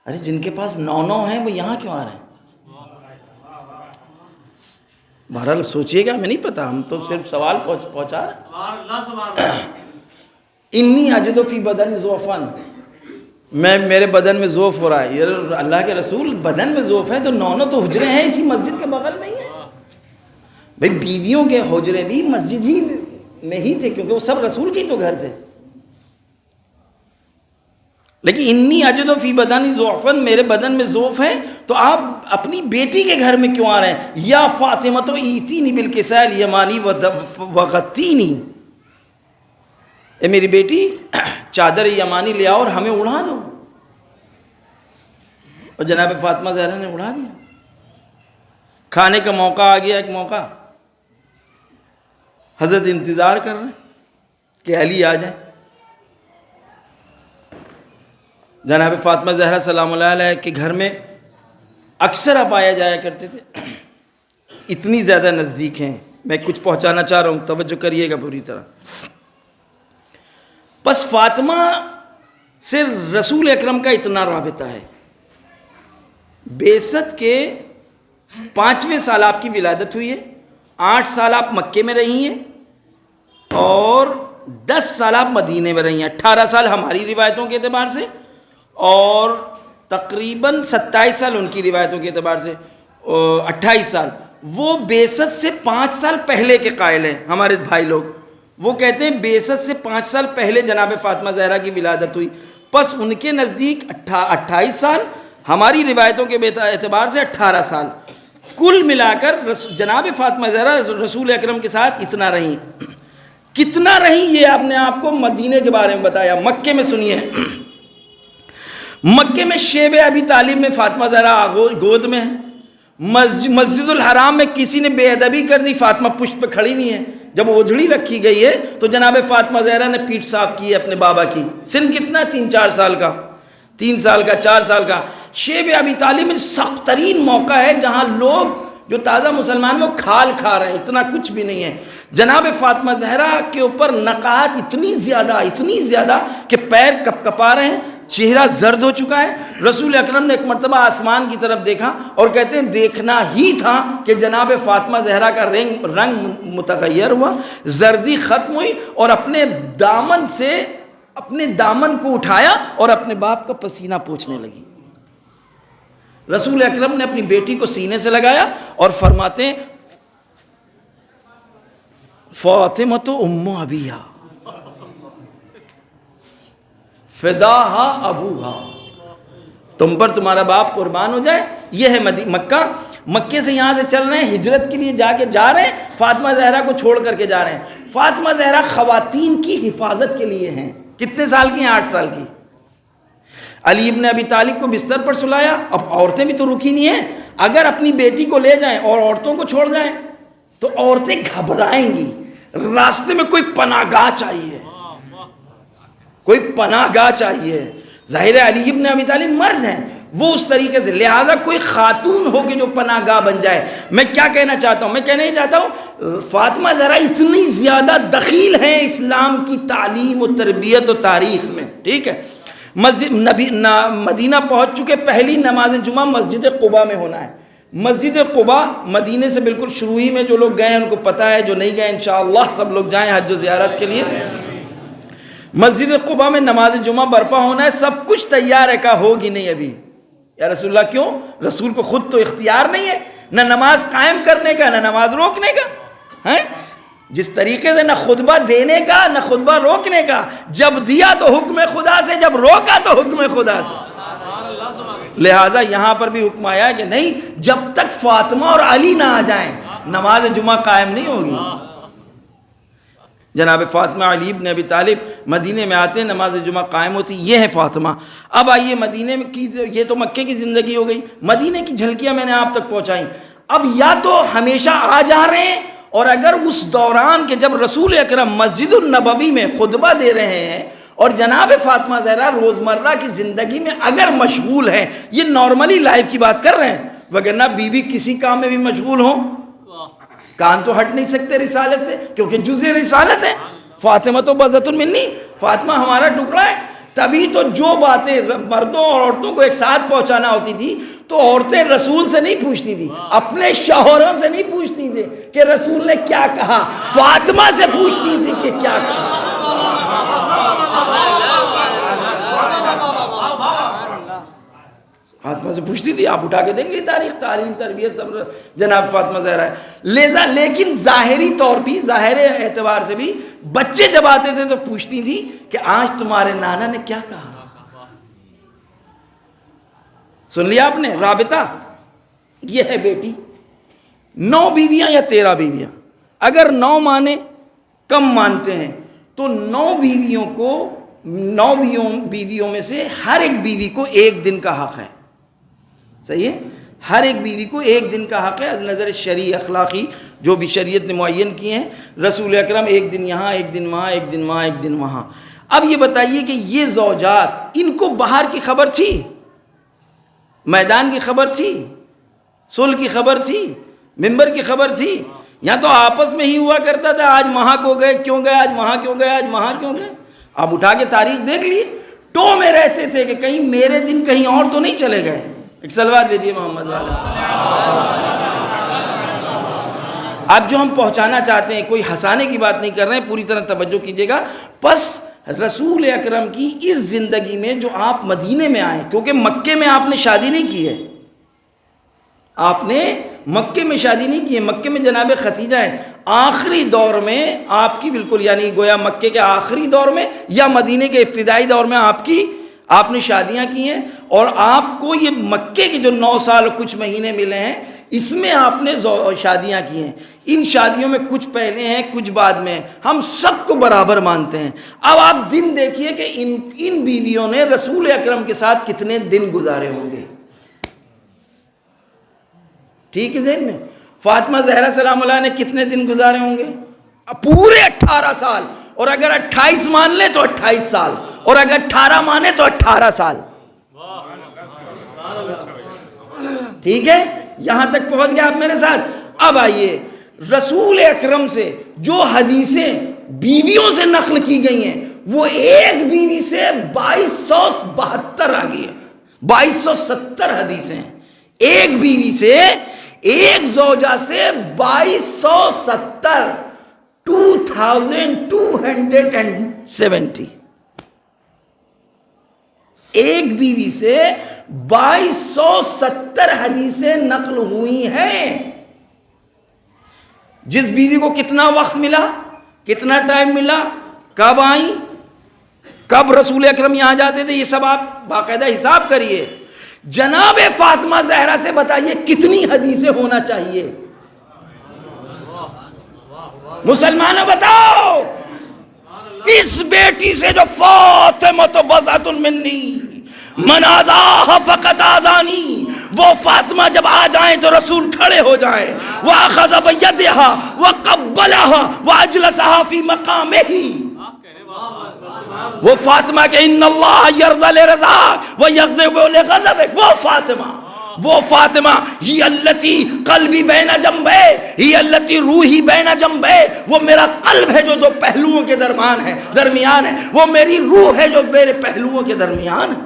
ارے جن کے پاس 9 ہیں وہ یہاں کیوں آ رہے ہیں؟ بہرحال سوچئے گا, ہمیں نہیں پتا, ہم تو صرف سوال پہنچا رہے ہیں. انی اجد فی بدن ضعفا, میرے بدن میں ضعف ہو رہا ہے. یہ اللہ کے رسول بدن میں ضعف ہے تو 9 تو حجرے ہیں اسی مسجد کے بغل میں ہی ہیں. بھئی بیویوں کے حجرے بھی مسجد ہی میں ہی تھے کیونکہ وہ سب رسول کے ہی تو گھر تھے. لیکن انی اجد فی بدن ضعفا, میرے بدن میں ضعف ہے تو آپ اپنی بیٹی کے گھر میں کیوں آ رہے ہیں؟ یا فاطمہ تو ایتینی بالکساء الیمانی وغطینی, اے میری بیٹی چادر یمانی لے آؤ اور ہمیں اڑا دو. اور جناب فاطمہ زہرا نے اڑا دیا. کھانے کا موقع آ گیا, ایک موقع, حضرت انتظار کر رہے ہیں کہ علی آ جائیں. جناب فاطمہ زہرا سلام اللہ علیہ کے گھر میں اکثر آپ آیا جایا کرتے تھے. اتنی زیادہ نزدیک ہیں, میں کچھ پہنچانا چاہ رہا ہوں, توجہ کریے گا پوری طرح. بس فاطمہ سے رسول اکرم کا اتنا رابطہ ہے. بعثت کے 5ویں سال آپ کی ولادت ہوئی ہے, 8 سال آپ مکے میں رہی ہیں اور 10 سال آپ مدینے میں رہی ہیں. 18 سال ہماری روایتوں کے اعتبار سے اور تقریباً 27 سال ان کی روایتوں کے اعتبار سے, 28 سال. وہ بعثت سے 5 سال پہلے کے قائل ہیں ہمارے بھائی لوگ. وہ کہتے ہیں بعثت سے 5 سال پہلے جناب فاطمہ زہرا کی ولادت ہوئی. پس ان کے نزدیک 28 سال, ہماری روایتوں کے اعتبار سے 18 سال. کل ملا کر جناب فاطمہ زہرا رسول اکرم کے ساتھ اتنا رہیں. کتنا رہیں یہ آپ نے آپ کو مدینے کے بارے میں بتایا. مکے میں سنیے, مکے میں شیب ابی طالب میں فاطمہ زہرا گود میں ہے. مسجد الحرام میں کسی نے بے ادبی کر دی, فاطمہ پشت پہ کھڑی نہیں ہے. جب اوجھڑی رکھی گئی ہے تو جناب فاطمہ زہرا نے پیٹھ صاف کی ہے اپنے بابا کی. سن کتنا؟ 3-4 سال کا, 3 سال کا, 4 سال کا. شیب ابی طالب میں سخت ترین موقع ہے جہاں لوگ جو تازہ مسلمان وہ کھال کھا رہے ہیں, اتنا کچھ بھی نہیں ہے. جناب فاطمہ زہرا کے اوپر نقاہت اتنی زیادہ کہ پیر کپ کپا رہے ہیں, چہرہ زرد ہو چکا ہے. رسول اکرم نے ایک مرتبہ آسمان کی طرف دیکھا اور کہتے ہیں دیکھنا ہی تھا کہ جناب فاطمہ زہرا کا رنگ متغیر ہوا, زردی ختم ہوئی اور اپنے دامن کو اٹھایا اور اپنے باپ کا پسینہ پوچھنے لگی. رسول اکرم نے اپنی بیٹی کو سینے سے لگایا اور فرماتے ہیں فاطمہ تو ام ابیہا فداہا ابوہا, تم پر تمہارا باپ قربان ہو جائے. یہ ہے مکہ. مکے سے یہاں سے چل رہے ہیں, ہجرت کے لیے جا رہے ہیں, فاطمہ زہرا کو چھوڑ کر کے جا رہے ہیں. فاطمہ زہرا خواتین کی حفاظت کے لیے ہیں. کتنے سال کی ہیں؟ 8 سال کی. علی ابن ابی طالب کو بستر پر سلایا. اب عورتیں بھی تو رکی نہیں ہیں, اگر اپنی بیٹی کو لے جائیں اور عورتوں کو چھوڑ جائیں تو عورتیں گھبرائیں گی. راستے میں کوئی پناہ گاہ چاہیے, کوئی پناہ گاہ چاہیے. ظاہر علی ابن ابی طالب مرد ہیں, وہ اس طریقے سے, لہذا کوئی خاتون ہو کہ جو پناہ گاہ بن جائے. میں کیا کہنا چاہتا ہوں؟ میں کہنا ہی چاہتا ہوں فاطمہ زہرا اتنی زیادہ دخیل ہیں اسلام کی تعلیم و تربیت و تاریخ میں. ٹھیک ہے, مدینہ پہنچ چکے. پہلی نماز جمعہ مسجد قباء میں ہونا ہے. مسجد قباء مدینے سے بالکل شروع ہی میں, جو لوگ گئے ان کو پتہ ہے, جو نہیں گئے انشاءاللہ سب لوگ جائیں حج و زیارت کے لیے. مسجد قباء میں نماز جمعہ برپا ہونا ہے، سب کچھ تیار ہے، کہا ہوگی نہیں ابھی۔ یا رسول اللہ کیوں؟ رسول کو خود تو اختیار نہیں ہے، نہ نماز قائم کرنے کا نہ نماز روکنے کا ہے۔ جس طریقے سے نہ خطبہ دینے کا نہ خطبہ روکنے کا، جب دیا تو حکم خدا سے، جب روکا تو حکم خدا سے۔ لہٰذا یہاں پر بھی حکم آیا کہ نہیں، جب تک فاطمہ اور علی نہ آ جائیں نماز جمعہ قائم نہیں ہوگی۔ جناب فاطمہ علی ابن ابی طالب مدینے میں آتے ہیں، نماز جمعہ قائم ہوتی، یہ ہے فاطمہ۔ اب آئیے مدینے میں کی، یہ تو مکے کی زندگی ہو گئی، مدینے کی جھلکیاں میں نے آپ تک پہنچائیں۔ اب یا تو ہمیشہ آ جا رہے ہیں، اور اگر اس دوران کے جب رسول اکرم مسجد النبوی میں خطبہ دے رہے ہیں اور جناب فاطمہ زہرا روزمرہ کی زندگی میں اگر مشغول ہیں، یہ نارملی لائف کی بات کر رہے ہیں، وگرنہ بیوی کسی کام میں بھی مشغول ہوں، کان تو ہٹ نہیں سکتے رسالت سے، کیونکہ جزء رسالت ہے۔ فاطمہ تو بضعۃ منی، فاطمہ ہمارا ٹکڑا ہے۔ تبھی تو جو باتیں مردوں اور عورتوں کو ایک ساتھ پہنچانا ہوتی تھی تو عورتیں رسول سے نہیں پوچھتی تھی، اپنے شوہروں سے نہیں پوچھتی تھی کہ رسول نے کیا کہا، فاطمہ سے پوچھتی تھی کہ کیا کہا۔ فاطمہ سے پوچھتی تھی، آپ اٹھا کے دیکھ لی تاریخ، تعلیم تربیت سب جناب فاطمہ زہرا ہے۔ لیکن ظاہری طور بھی، ظاہر اعتبار سے بھی بچے جب آتے تھے تو پوچھتی تھی کہ آج تمہارے نانا نے کیا کہا۔ سن لیا آپ نے رابطہ؟ یہ ہے بیٹی، 9 بیویاں یا 13 بیویاں، اگر 9 مانے کم مانتے ہیں تو 9 بیویوں کو، 9 بیویوں میں سے ہر ایک بیوی کو 1 دن کا حق ہے۔ صحیح ہے، ہر ایک بیوی کو 1 دن کا حق ہے، از نظر شرعی اخلاقی جو بھی شریعت نے معین کیے ہیں۔ رسول اکرم 1 دن یہاں، 1 دن وہاں، 1 دن وہاں، 1 دن وہاں۔ اب یہ بتائیے کہ یہ زوجات، ان کو باہر کی خبر تھی، میدان کی خبر تھی، صلح کی خبر تھی، ممبر کی خبر تھی؟ یہاں تو آپس میں ہی ہوا کرتا تھا، آج وہاں کو گئے، کیوں گئے، آج وہاں کیوں گئے، آج وہاں کیوں گئے۔ آپ اٹھا کے تاریخ دیکھ لیے، ٹو میں رہتے تھے کہ کہیں میرے دن کہیں اور تو نہیں چلے گئے۔ ایک صلوات بھیجیے محمد علیہ السلام۔ اب جو ہم پہنچانا چاہتے ہیں، کوئی ہنسانے کی بات نہیں کر رہے ہیں، پوری طرح توجہ کیجیے گا۔ پس رسول اکرم کی اس زندگی میں جو آپ مدینے میں آئے، کیونکہ مکے میں آپ نے شادی نہیں کی ہے، آپ نے مکے میں شادی نہیں کی ہے، مکے میں جناب ختیجہ ہے، آخری دور میں آپ کی بالکل، یعنی گویا مکے کے آخری دور میں یا مدینے کے ابتدائی دور میں آپ نے شادیاں کی ہیں، اور آپ کو یہ مکے کے جو 9 سال کچھ مہینے ملے ہیں، اس میں آپ نے شادیاں کی ہیں۔ ان شادیوں میں کچھ پہلے ہیں، کچھ بعد میں، ہم سب کو برابر مانتے ہیں۔ اب آپ دن دیکھیے کہ ان بیویوں نے رسول اکرم کے ساتھ کتنے دن گزارے ہوں گے۔ ٹھیک ہے ذہن میں؟ فاطمہ زہرا سلام اللہ نے کتنے دن گزارے ہوں گے؟ پورے 18 سال، اور اگر 28 مان لیں تو 28 سال، اور اگر 18 مانے تو 18 سال۔ ٹھیک ہے، یہاں تک پہنچ گئے آپ میرے ساتھ؟ اب آئیے، رسول اکرم سے جو حدیثیں بیویوں سے نقل کی گئی ہیں، وہ ایک بیوی سے 2272 آ گئی ہے، 2270 حدیثیں ہیں۔ ایک بیوی سے، ایک زوجہ سے 2270، 2270۔ ایک بیوی سے 2270 حدیثیں نقل ہوئی ہیں۔ جس بیوی کو کتنا وقت ملا، کتنا ٹائم ملا، کب آئیں، کب رسول اکرم یہاں جاتے تھے، یہ سب آپ باقاعدہ حساب کریے۔ جناب فاطمہ زہرا سے بتائیے کتنی حدیثیں ہونا چاہیے؟ مسلمانوں بتاؤ، اس بیٹی سے جو فاطمہ تو بضعۃ منی من آذاها فقد آذانی، وہ فاطمہ جب آ جائیں تو رسول کھڑے ہو جائیں۔ وَأَخَذَ بِيَدِهَا وَقَبَّلَهَا وَأَجْلَسَهَا فِي مَقَامِهِ۔ وہ فاطمہ کہ ان اللہ یرضى لرضاک ویغضب لغضبک، وہ فاطمہ ہی التی قلبی بین جنبے، ہی التی روحی بین جنبے، وہ میرا قلب ہے جو دو پہلوؤں کے درمیان ہے، وہ میری روح ہے جو میرے پہلوؤں کے درمیان ہے۔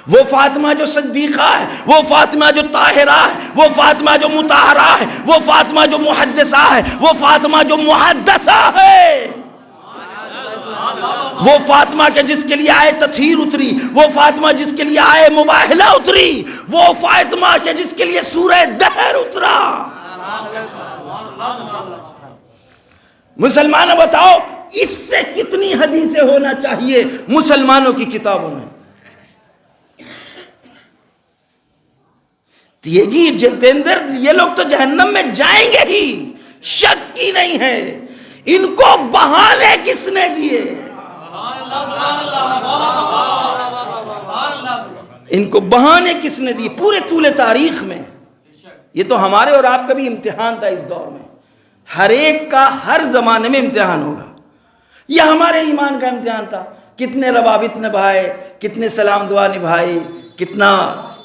وہ فاطمہ جو صدیقہ ہے، وہ فاطمہ جو طاہرہ ہے، وہ فاطمہ جو مطہرہ ہے، وہ فاطمہ جو محدثہ ہے، وہ فاطمہ جو محدثہ ہے۔ وہ فاطمہ کے جس کے لیے آئے تطہیر اتری، وہ فاطمہ جس کے لیے آئے مباہلہ اتری، وہ فاطمہ کے جس کے لیے سورہ دہر اترا۔ مسلمانوں بتاؤ اس سے کتنی حدیثیں ہونا چاہیے مسلمانوں کی کتابوں میں؟ یہ لوگ تو جہنم میں جائیں گے ہی، شک کی نہیں ہے۔ ان کو بہانے کس نے دیے؟ ان کو بہانے کس نے دیے پورے طول تاریخ میں؟ یہ تو ہمارے اور آپ کا بھی امتحان تھا اس دور میں، ہر ایک کا ہر زمانے میں امتحان ہوگا۔ یہ ہمارے ایمان کا امتحان تھا، کتنے روابط نبھائے، کتنے سلام دعا نبھائی، کتنا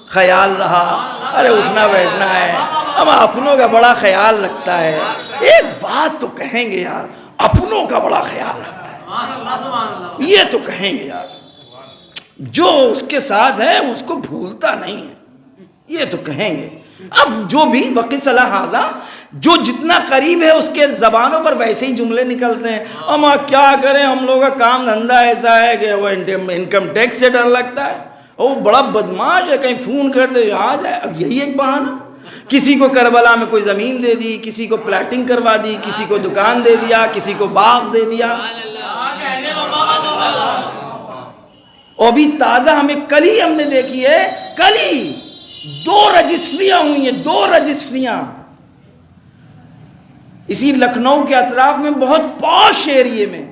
خیال رہا۔ ارے اٹھنا بیٹھنا ہے، ہم اپنوں کا بڑا خیال رکھتا ہے۔ ایک بات تو کہیں گے یار، اپنوں کا بڑا خیال رکھتا ہے، یہ تو کہیں گے یار، جو اس کے ساتھ ہے اس کو بھولتا نہیں ہے، یہ تو کہیں گے۔ اب جو بھی وقت لہذا جو جتنا قریب ہے اس کے زبانوں پر ویسے ہی جملے نکلتے ہیں۔ اما کیا کریں، ہم لوگوں کا کام دھندہ ایسا ہے کہ وہ انکم ٹیکس سے ڈر لگتا ہے، وہ بڑا بدماش ہے، کہیں فون کر دے آ جائے۔ اب یہی ایک بہانہ، کسی کو کربلا میں کوئی زمین دے دی، کسی کو پلاٹنگ کروا دی، کسی کو دکان دے دیا، کسی کو باغ دے دیا۔ اور بھی تازہ ہمیں کل ہی ہم نے دیکھی ہے، کل ہی 2 رجسٹریاں ہوئی ہیں، 2 رجسٹریاں اسی لکھنؤ کے اطراف میں، بہت پاش ایریے میں،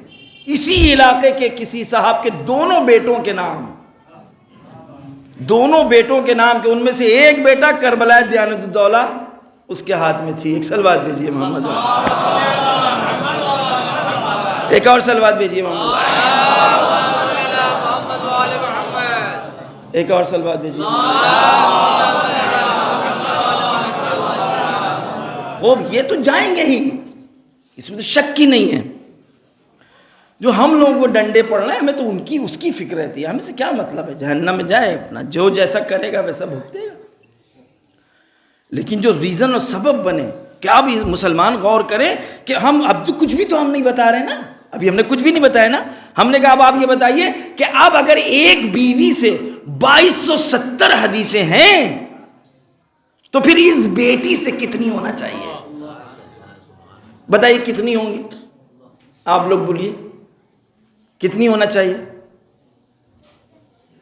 اسی علاقے کے کسی صاحب کے دونوں بیٹوں کے نام، دونوں بیٹوں کے نام کے، ان میں سے ایک بیٹا کربلا دیانت الدولہ اس کے ہاتھ میں تھی۔ ایک سلوات بھیجیے محمد، ایک اور سلوات بھیجیے محمد، ایک اور سلوات بھیجیے۔ خوب، یہ تو جائیں گے ہی، اس میں تو شک کی نہیں ہے۔ جو ہم لوگوں کو ڈنڈے پڑ رہے ہیں، ہمیں تو ان کی اس کی فکر رہتی ہے، ہمیں سے کیا مطلب ہے، جہنم میں جائے اپنا، جو جیسا کرے گا ویسا بھگتے گا۔ لیکن جو ریزن اور سبب بنے، کیا بھی مسلمان غور کریں کہ ہم اب تو کچھ بھی تو ہم نہیں بتا رہے نا، ابھی ہم نے کچھ بھی نہیں بتایا نا۔ ہم نے کہا اب آپ یہ بتائیے کہ اب اگر ایک بیوی سے 2270 حدیثیں ہیں تو پھر اس بیٹی سے کتنی ہونا چاہیے؟ بتائیے کتنی ہوں گی؟ آپ لوگ بولیے کتنی ہونا چاہیے؟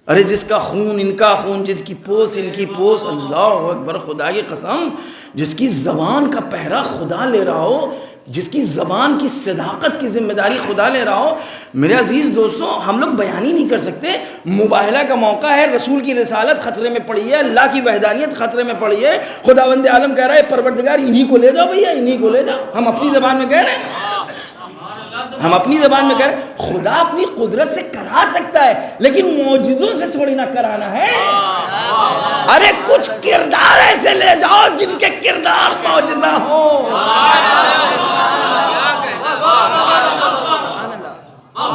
ارے جس کا خون ان کا خون، جس کی پوس ان کی پوس، اللہ اکبر، خدا کی قسم، جس کی زبان کا پہرا خدا لے رہا ہو، جس کی زبان کی صداقت کی ذمہ داری خدا لے رہا ہو۔ میرے عزیز دوستوں، ہم لوگ بیان ہی نہیں کر سکتے۔ مباہلہ کا موقع ہے، رسول کی رسالت خطرے میں پڑی ہے، اللہ کی وحدانیت خطرے میں پڑی ہے۔ خداوند عالم کہہ رہا ہے پروردگار انہی کو لے جاؤ بھیا، انہی کو لے جاؤ۔ ہم اپنی زبان میں کہہ رہے ہیں، ہم اپنی زبان میں کہہ رہے ہیں، خدا اپنی قدرت سے کرا سکتا ہے لیکن معجزوں سے تھوڑی نہ کرانا ہے۔ ارے کچھ کردار ایسے لے جاؤ جن کے کردار معجزہ ہوں،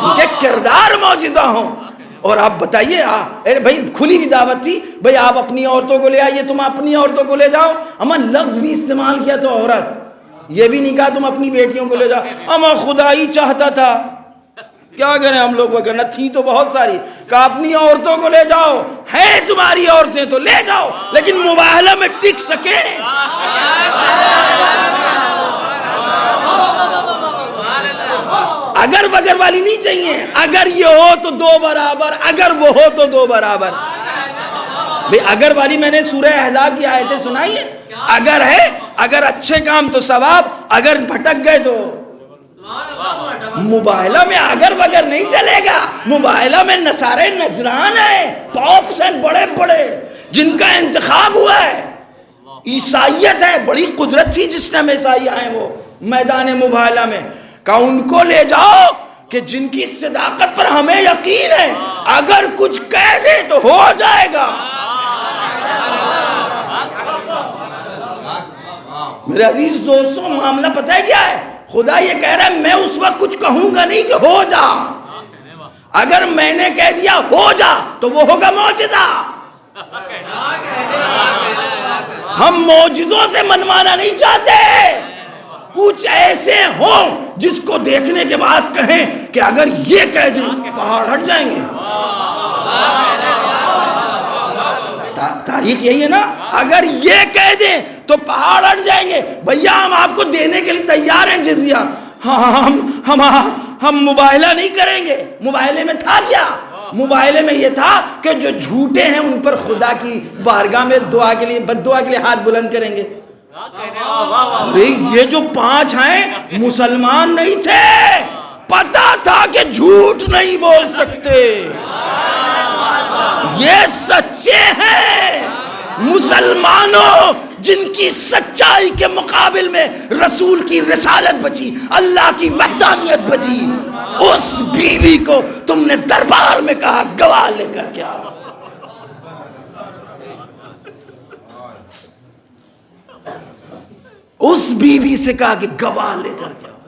جن کے کردار معجزہ ہوں۔ اور آپ بتائیے، ارے بھائی کھلی ہوئی دعوت تھی، بھائی آپ اپنی عورتوں کو لے آئیے، تم اپنی عورتوں کو لے جاؤ۔ اما لفظ بھی استعمال کیا تو عورت، یہ بھی نہیں کہا تم اپنی بیٹیوں کو لے جاؤ۔ اما خدا ہی چاہتا تھا، کیا کریں ہم لوگ، کرنا تھی تو بہت ساری، کہا اپنی عورتوں کو لے جاؤ، ہیں تمہاری عورتیں تو لے جاؤ، لیکن مباہلہ میں ٹک سکے۔ اگر وگر والی نہیں چاہیے، اگر یہ ہو تو 2 برابر، اگر وہ ہو تو 2 برابر۔ بھئی اگر والی میں نے سورہ احزاب کی آیتیں سنائی ہیں، اگر ہے، اگر اچھے کام تو ثواب، اگر بھٹک گئے تو۔ مباہلہ میں اگر وگر نہیں چلے گا، مباہلہ میں نصارے نجران ہیں، پاپس ہیں بڑے بڑے جن کا انتخاب ہوا ہے۔ عیسائیت ہے، بڑی قدرت تھی جس نے ہم عیسائی آئے وہ میدان مباہلہ میں، کہ ان کو لے جاؤ کہ جن کی صداقت پر ہمیں یقین ہے، اگر کچھ کہہ دے تو ہو جائے گا۔ میرے عزیز دوستوں، معاملہ پتہ ہے کیا ہے؟ خدا یہ کہہ رہا ہے میں اس وقت کچھ کہوں گا نہیں کہ ہو جا، اگر میں نے کہہ دیا ہو جا تو وہ ہوگا معجزہ۔ ہم معجزوں سے منوانا نہیں چاہتے، کچھ ایسے ہوں جس کو دیکھنے کے بعد کہیں کہ اگر یہ کہہ دیں پہاڑ ہٹ جائیں گے. تاریخ یہی ہے نا, اگر یہ کہہ دیں تو پہاڑ ہٹ جائیں گے. بھیا ہم آپ کو دینے کے لیے تیار ہیں جزیہ, ہم مباہلہ نہیں کریں گے. مباہلے میں تھا کیا؟ مباہلے میں یہ تھا کہ جو جھوٹے ہیں ان پر خدا کی بارگاہ میں دعا کے لیے, بد دعا کے لیے ہاتھ بلند کریں گے. ارے یہ جو 5 ہیں مسلمان نہیں تھے, پتا تھا کہ جھوٹ نہیں بول سکتے, یہ سچے ہیں. مسلمانوں جن کی سچائی کے مقابل میں رسول کی رسالت بچی, اللہ کی وحدانیت بچی, اس بیوی کو تم نے دربار میں کہا گواہ لے کر کے آؤ. اس بیوی سے کہا کہ گواہ لے کر کے آؤ.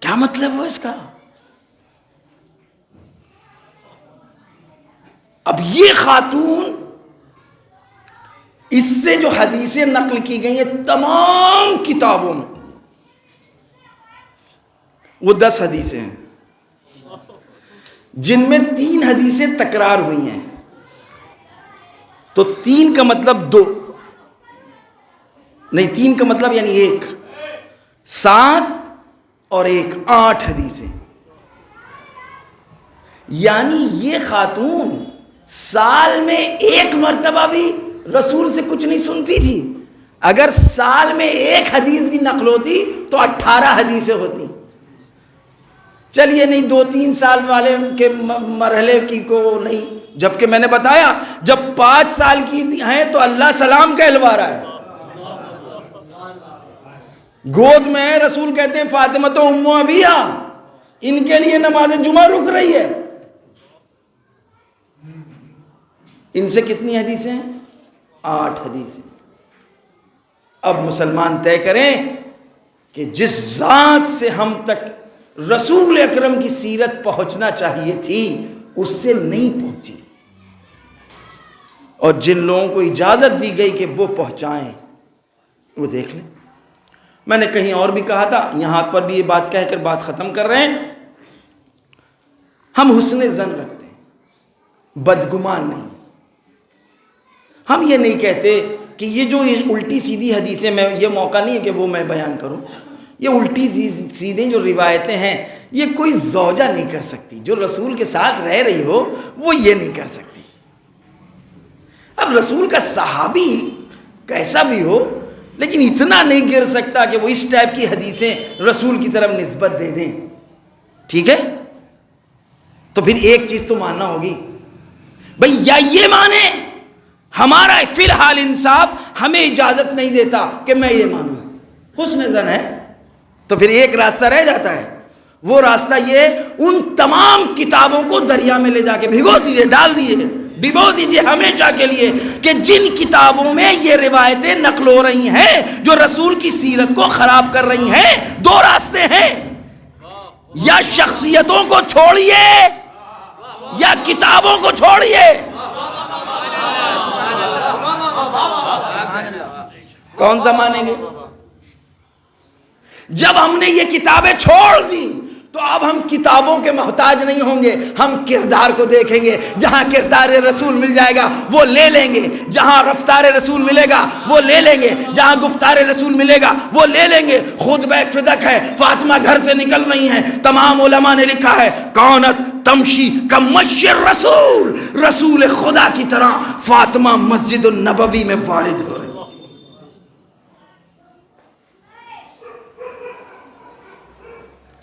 کیا مطلب ہو اس کا؟ اب یہ خاتون, اس سے جو حدیثیں نقل کی گئی ہیں تمام کتابوں میں, وہ 10 حدیثیں ہیں, جن میں 3 حدیثیں تکرار ہوئی ہیں. تو 3 کا مطلب 2 نہیں, 3 کا مطلب یعنی 1, 7 اور 1 8 حدیثیں. یعنی یہ خاتون سال میں 1 مرتبہ بھی رسول سے کچھ نہیں سنتی تھی. اگر سال میں 1 حدیث بھی نقل ہوتی تو 18 حدیثیں ہوتی. چلیے نہیں 2-3 سال والے کے مرحلے کی کو نہیں, جبکہ میں نے بتایا جب 5 سال کی ہیں تو اللہ سلام کہلوا رہا ہے. گود میں ہے, رسول کہتے ہیں فاطمہ تو ام ابیہ, ان کے لیے نماز جمعہ رک رہی ہے. ان سے کتنی حدیثیں ہیں؟ 8 حدیثیں. اب مسلمان طے کریں کہ جس ذات سے ہم تک رسول اکرم کی سیرت پہنچنا چاہیے تھی اس سے نہیں پہنچی, اور جن لوگوں کو اجازت دی گئی کہ وہ پہنچائیں وہ دیکھ لیں. میں نے کہیں اور بھی کہا تھا, یہاں پر بھی یہ بات کہہ کر بات ختم کر رہے ہیں. ہم حسن ظن رکھتے ہیں, بدگمان نہیں. ہم یہ نہیں کہتے کہ یہ جو الٹی سیدھی حدیثیں, میں یہ موقع نہیں ہے کہ وہ میں بیان کروں, یہ الٹی سیدھی جو روایتیں ہیں یہ کوئی زوجہ نہیں کر سکتی. جو رسول کے ساتھ رہ رہی ہو وہ یہ نہیں کر سکتی. اب رسول کا صحابی کیسا بھی ہو لیکن اتنا نہیں گر سکتا کہ وہ اس ٹائپ کی حدیثیں رسول کی طرف نسبت دے دیں. ٹھیک ہے, تو پھر ایک چیز تو ماننا ہوگی بھئی, یا یہ مانے ہمارا فی الحال انصاف ہمیں اجازت نہیں دیتا کہ میں یہ مانوں, حسن ظن ہے, تو پھر ایک راستہ رہ جاتا ہے. وہ راستہ یہ, ان تمام کتابوں کو دریا میں لے جا کے بھگو دیجیے, ڈال دیجیے, ڈبو دیجیے ہمیشہ کے لیے, کہ جن کتابوں میں یہ روایتیں نقل ہو رہی ہیں جو رسول کی سیرت کو خراب کر رہی ہیں, 2 راستے ہیں, یا شخصیتوں کو چھوڑیے یا کتابوں کو چھوڑیے. کون سا مانیں گے؟ جب ہم نے یہ کتابیں چھوڑ دی تو اب ہم کتابوں کے محتاج نہیں ہوں گے, ہم کردار کو دیکھیں گے. جہاں کردار رسول مل جائے گا وہ لے لیں گے, جہاں رفتار رسول ملے گا وہ لے لیں گے, جہاں گفتار رسول ملے گا وہ لے لیں گے. خطبہ فدق ہے, فاطمہ گھر سے نکل رہی ہیں, تمام علماء نے لکھا ہے کانت تمشی کمشی الرسول, رسول خدا کی طرح فاطمہ مسجد النبوی میں وارد ہو رہی.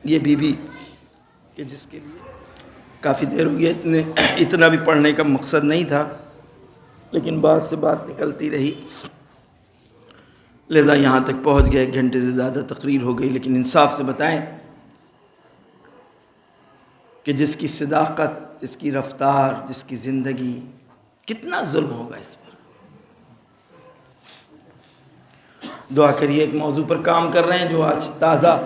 یہ بی بی کہ جس کے لیے کافی دیر ہو گیا, اتنا بھی پڑھنے کا مقصد نہیں تھا لیکن بات سے بات نکلتی رہی, لہذا یہاں تک پہنچ گئے. 1 گھنٹے سے زیادہ تقریر ہو گئی, لیکن انصاف سے بتائیں کہ جس کی صداقت, جس کی رفتار, جس کی زندگی, کتنا ظلم ہوگا اس پر. دعا کریے. ایک موضوع پر کام کر رہے ہیں جو آج تازہ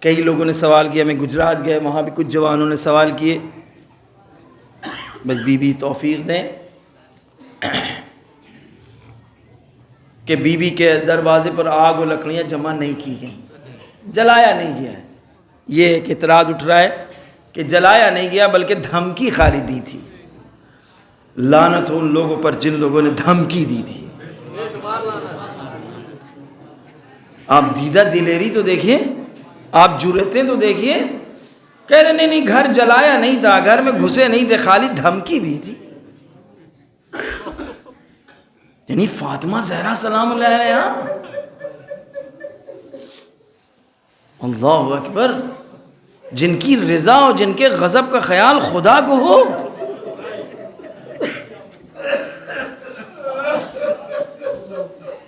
کئی لوگوں نے سوال کیا. میں گجرات گئے, وہاں بھی کچھ جوانوں نے سوال کیے. بس بی بی توفیق دیں کہ بیوی کے دروازے پر آگ و لکڑیاں جمع نہیں کی گئیں، جلایا نہیں گیا ہے. یہ ایک اعتراض اٹھ رہا ہے کہ جلایا نہیں گیا بلکہ دھمکی خالی دی تھی. لعنت ہو ان لوگوں پر جن لوگوں نے دھمکی دی تھی. آپ دیدہ دلیری تو دیکھیے، آپ جرأتیں تو دیکھیے. کہہ رہے نہیں گھر جلایا نہیں تھا، گھر میں گھسے نہیں تھے، خالی دھمکی دی تھی. یعنی فاطمہ زہرا سلام اللہ علیہا، اللہ اکبر، جن کی رضا اور جن کے غضب کا خیال خدا کو ہو.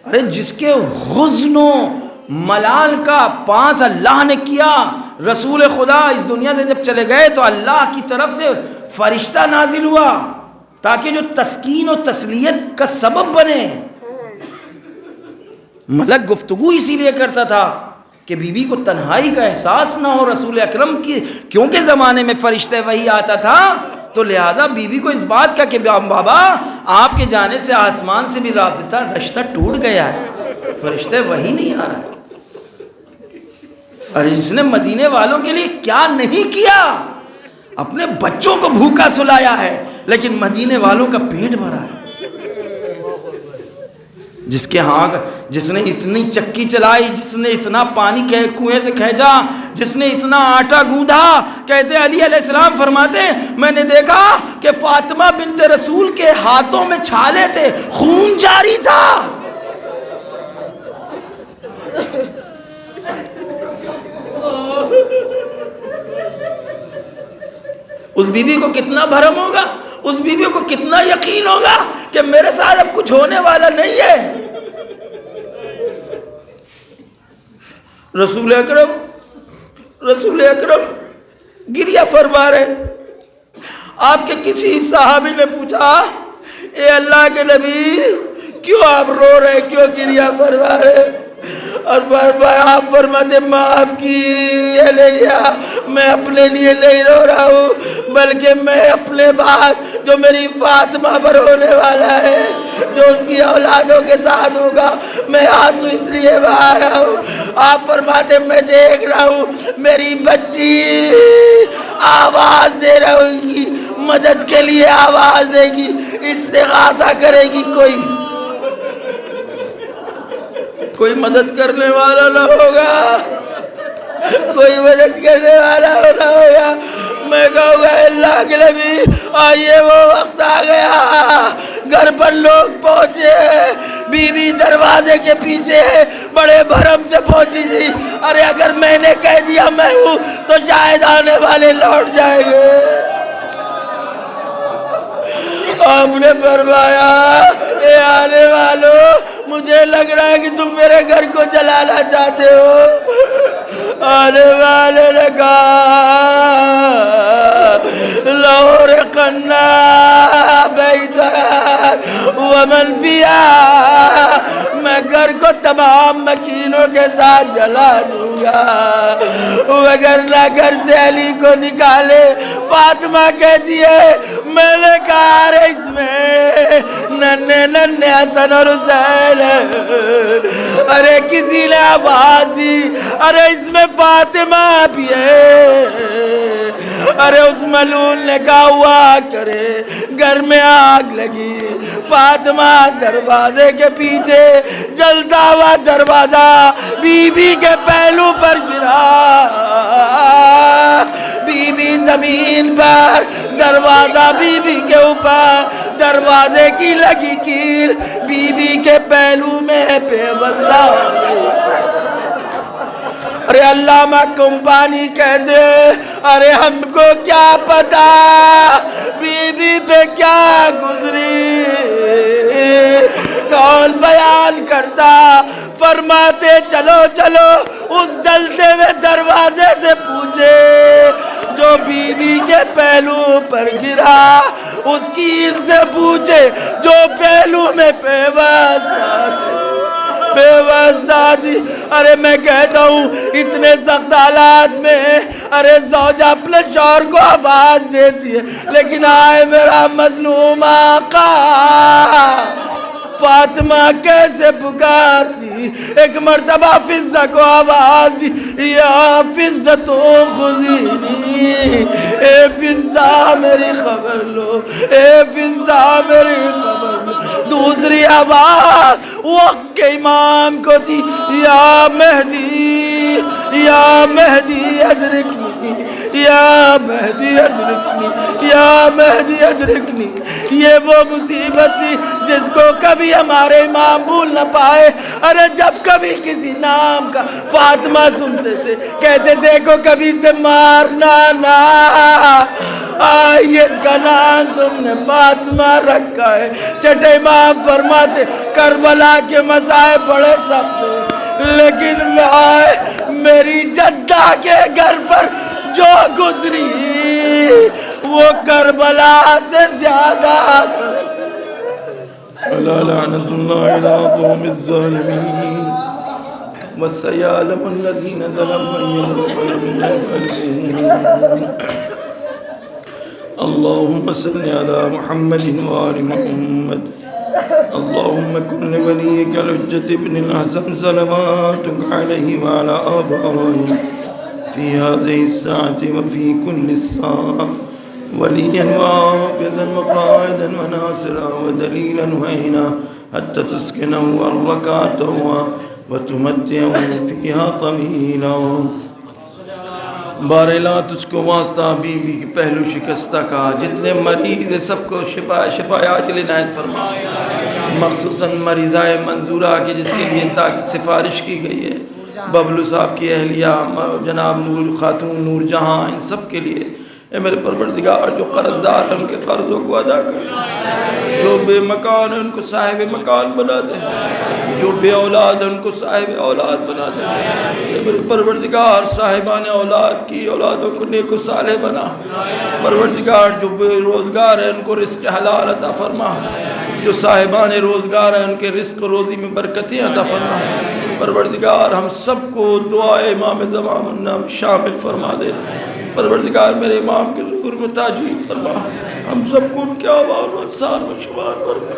ارے جس کے غزن و ملال کا پاس اللہ نے کیا. رسول خدا اس دنیا سے جب چلے گئے تو اللہ کی طرف سے فرشتہ نازل ہوا تاکہ جو تسکین و تسلیت کا سبب بنے. ملک گفتگو اسی لیے کرتا تھا کہ بیوی کو تنہائی کا احساس نہ ہو رسول اکرم کی، کیونکہ زمانے میں فرشتے وہی آتا تھا تو لہذا بیوی کو اس بات کا کہ بابا آپ کے جانے سے آسمان سے بھی رشتہ ٹوٹ گیا ہے، فرشتے وہی نہیں آ رہا. اور اس نے مدینے والوں کے لیے کیا نہیں کیا، اپنے بچوں کو بھوکا سلایا ہے لیکن مدینے والوں کا پیٹ بھرا ہے. جس کے ہاں جس نے اتنی چکی چلائی، جس نے اتنا پانی کنویں سے کھینچا، جس نے اتنا آٹا گوندھا. کہتے علی علیہ السلام فرماتے میں نے دیکھا کہ فاطمہ بنت رسول کے ہاتھوں میں چھالے تھے، خون جاری تھا. اس بیوی کو کتنا بھرم ہوگا، اس بیوی کو کتنا یقین ہوگا کہ میرے ساتھ اب کچھ ہونے والا نہیں ہے. رسول اکرم گریہ فرما رہے. آپ کے کسی صحابی نے پوچھا اے اللہ کے نبی کیوں آپ رو رہے، کیوں گریہ فرما رہے؟ اور آپ فرماتے معاف کی میں اپنے لیے نہیں رو رہا ہوں بلکہ میں اپنے بعد جو میری فاطمہ پر ہونے والا ہے، جو اس کی اولادوں کے ساتھ ہوگا، میں آنسو اس لیے بہا رہا ہوں. آپ فرماتے میں دیکھ رہا ہوں میری بچی آواز دے رہی گی، مدد کے لیے آواز دے گی، استغاثہ کرے گی. کوئی مدد کرنے والا نہ ہوگا، کوئی مدد کرنے والا نہ ہوگا. میں کہوں گا اللہ کے نبی آئیے وہ وقت آ گیا. گھر پر لوگ پہنچے، بیوی دروازے کے پیچھے بڑے بھرم سے پہنچی تھی. ارے اگر میں نے کہہ دیا میں ہوں تو شاید آنے والے لوٹ جائیں گے. آپ نے فرمایا اے آنے والوں مجھے لگ رہا ہے کہ تم میرے گھر کو جلانا چاہتے ہو. آنے والے نے کہا لَأُحْرِقَنَّ بَيْتَهَا وَمَنْ فِيهَا، میں گھر کو تمام مکینوں کے ساتھ جلا دوں گا. وگرنہ گھر سے علی کو نکالے. فاطمہ کہتی ہے میں نے کہا رہے اس میں ننے حسن اور حسین، ارے کسی نے آواز دی ارے اس میں فاطمہ بھی ہے. ارے اس ملعون نے کہا ہوا کرے. گھر میں آگ لگی، فاطمہ دروازے کے پیچھے جلتا ہوا دروازہ بی بی کے پہلو پر گرا. بی بی زمین پر، دروازہ بی بی کے اوپر، دروازے کی لگی کیل بی بی کے پہلو میں پیوستہ ہو گئی. ارے علامہ کمپانی کہتے ارے ہم کو کیا پتا بی بی پہ کیا گزری. کون بیان کرتا، فرماتے چلو چلو اس جلتے ہوئے دروازے سے پوچھے جو بی بی کے پہلو پر گرا، اس کیل سے پوچھے جو پہلو میں پیوستہ تھی. ارے میں کہتا ہوں اتنے سخت حالات میں ارے زوجہ اپنے شوہر کو آواز دیتی ہے، لیکن آئے میرا مظلوم آقا فاطمہ کیسے پکارتی. ایک مرتبہ فضہ کو آواز دی یا فضہ تو خذینی, اے فضہ میری خبر لو, اے فضہ میری خبر لو. دوسری آواز وقت کے امام کو تھی یا مہدی, یا مہدی ادرکنی, یا مہدی ادرکنی, یا مہدی ادرکنی. یہ وہ مصیبت تھی جس کو کبھی ہمارے امام بھول نہ پائے. ارے جب کبھی کسی نام کا فاطمہ سنتے تھے کہتے دیکھو کبھی سے مارنا نہ, آئیے اس کا نام تم نے فاطمہ رکھا ہے. چھٹے امام فرماتے کربلا کے مصائب بڑے سب تھے لیکن میری جدہ کے گھر پر جو گزری وہ کربلا سے زیادہ. الا لعنت اللہ علی قوم الظالمین وسيعلم الذين ظلموا اللهم صل على محمد وآل محمد. اللهم كن لوليك الحجة ابن الحسن صلواتك عليه وعلى آبائه في هذه الساعة وفي كل الساعة وليا وحافظا وقائدا وناصرا ودليلا وعينا حتى تسكنه أرضك وتمتعه فيها طويلا. بارلا تجھ کو واسطہ بی بی کی پہلو شکستہ کا, جتنے مریض سب کو شفا عاجل عنایت فرما. مخصوصاً مریضائے منظورہ کی جس کے لیے سفارش کی گئی ہے, ببلو صاحب کی اہلیہ جناب نور خاتون نور جہاں, ان سب کے لیے اے میرے پروردگار جو قرض دار ہیں ان کے قرضوں کو ادا کر, جو بے مکان ہیں ان کو صاحب مکان بنا دے, جو بے اولاد ہیں ان کو صاحب اولاد بنا دے. اے میرے پروردگار صاحبان اولاد کی اولادوں کو نیک و صالح بنا. پروردگار جو بے روزگار ہیں ان کو رزق حلال عطا فرما, جو صاحبان روزگار ہیں ان کے رزق روزی میں برکتیں عطا فرما. پروردگار ہم سب کو دعائے امام زمان شامل فرما دے. پروردگار میرے امام کے ظہور میں تاجیل فرما, ہم سب کو ان کے آوان و اثار میں شمار فرما.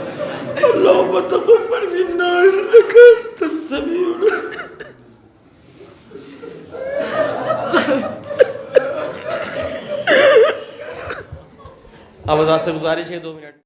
اللہم تقبل منا انک انت السمیع العلیم. آواز سے گزارش ہے 2 منٹ.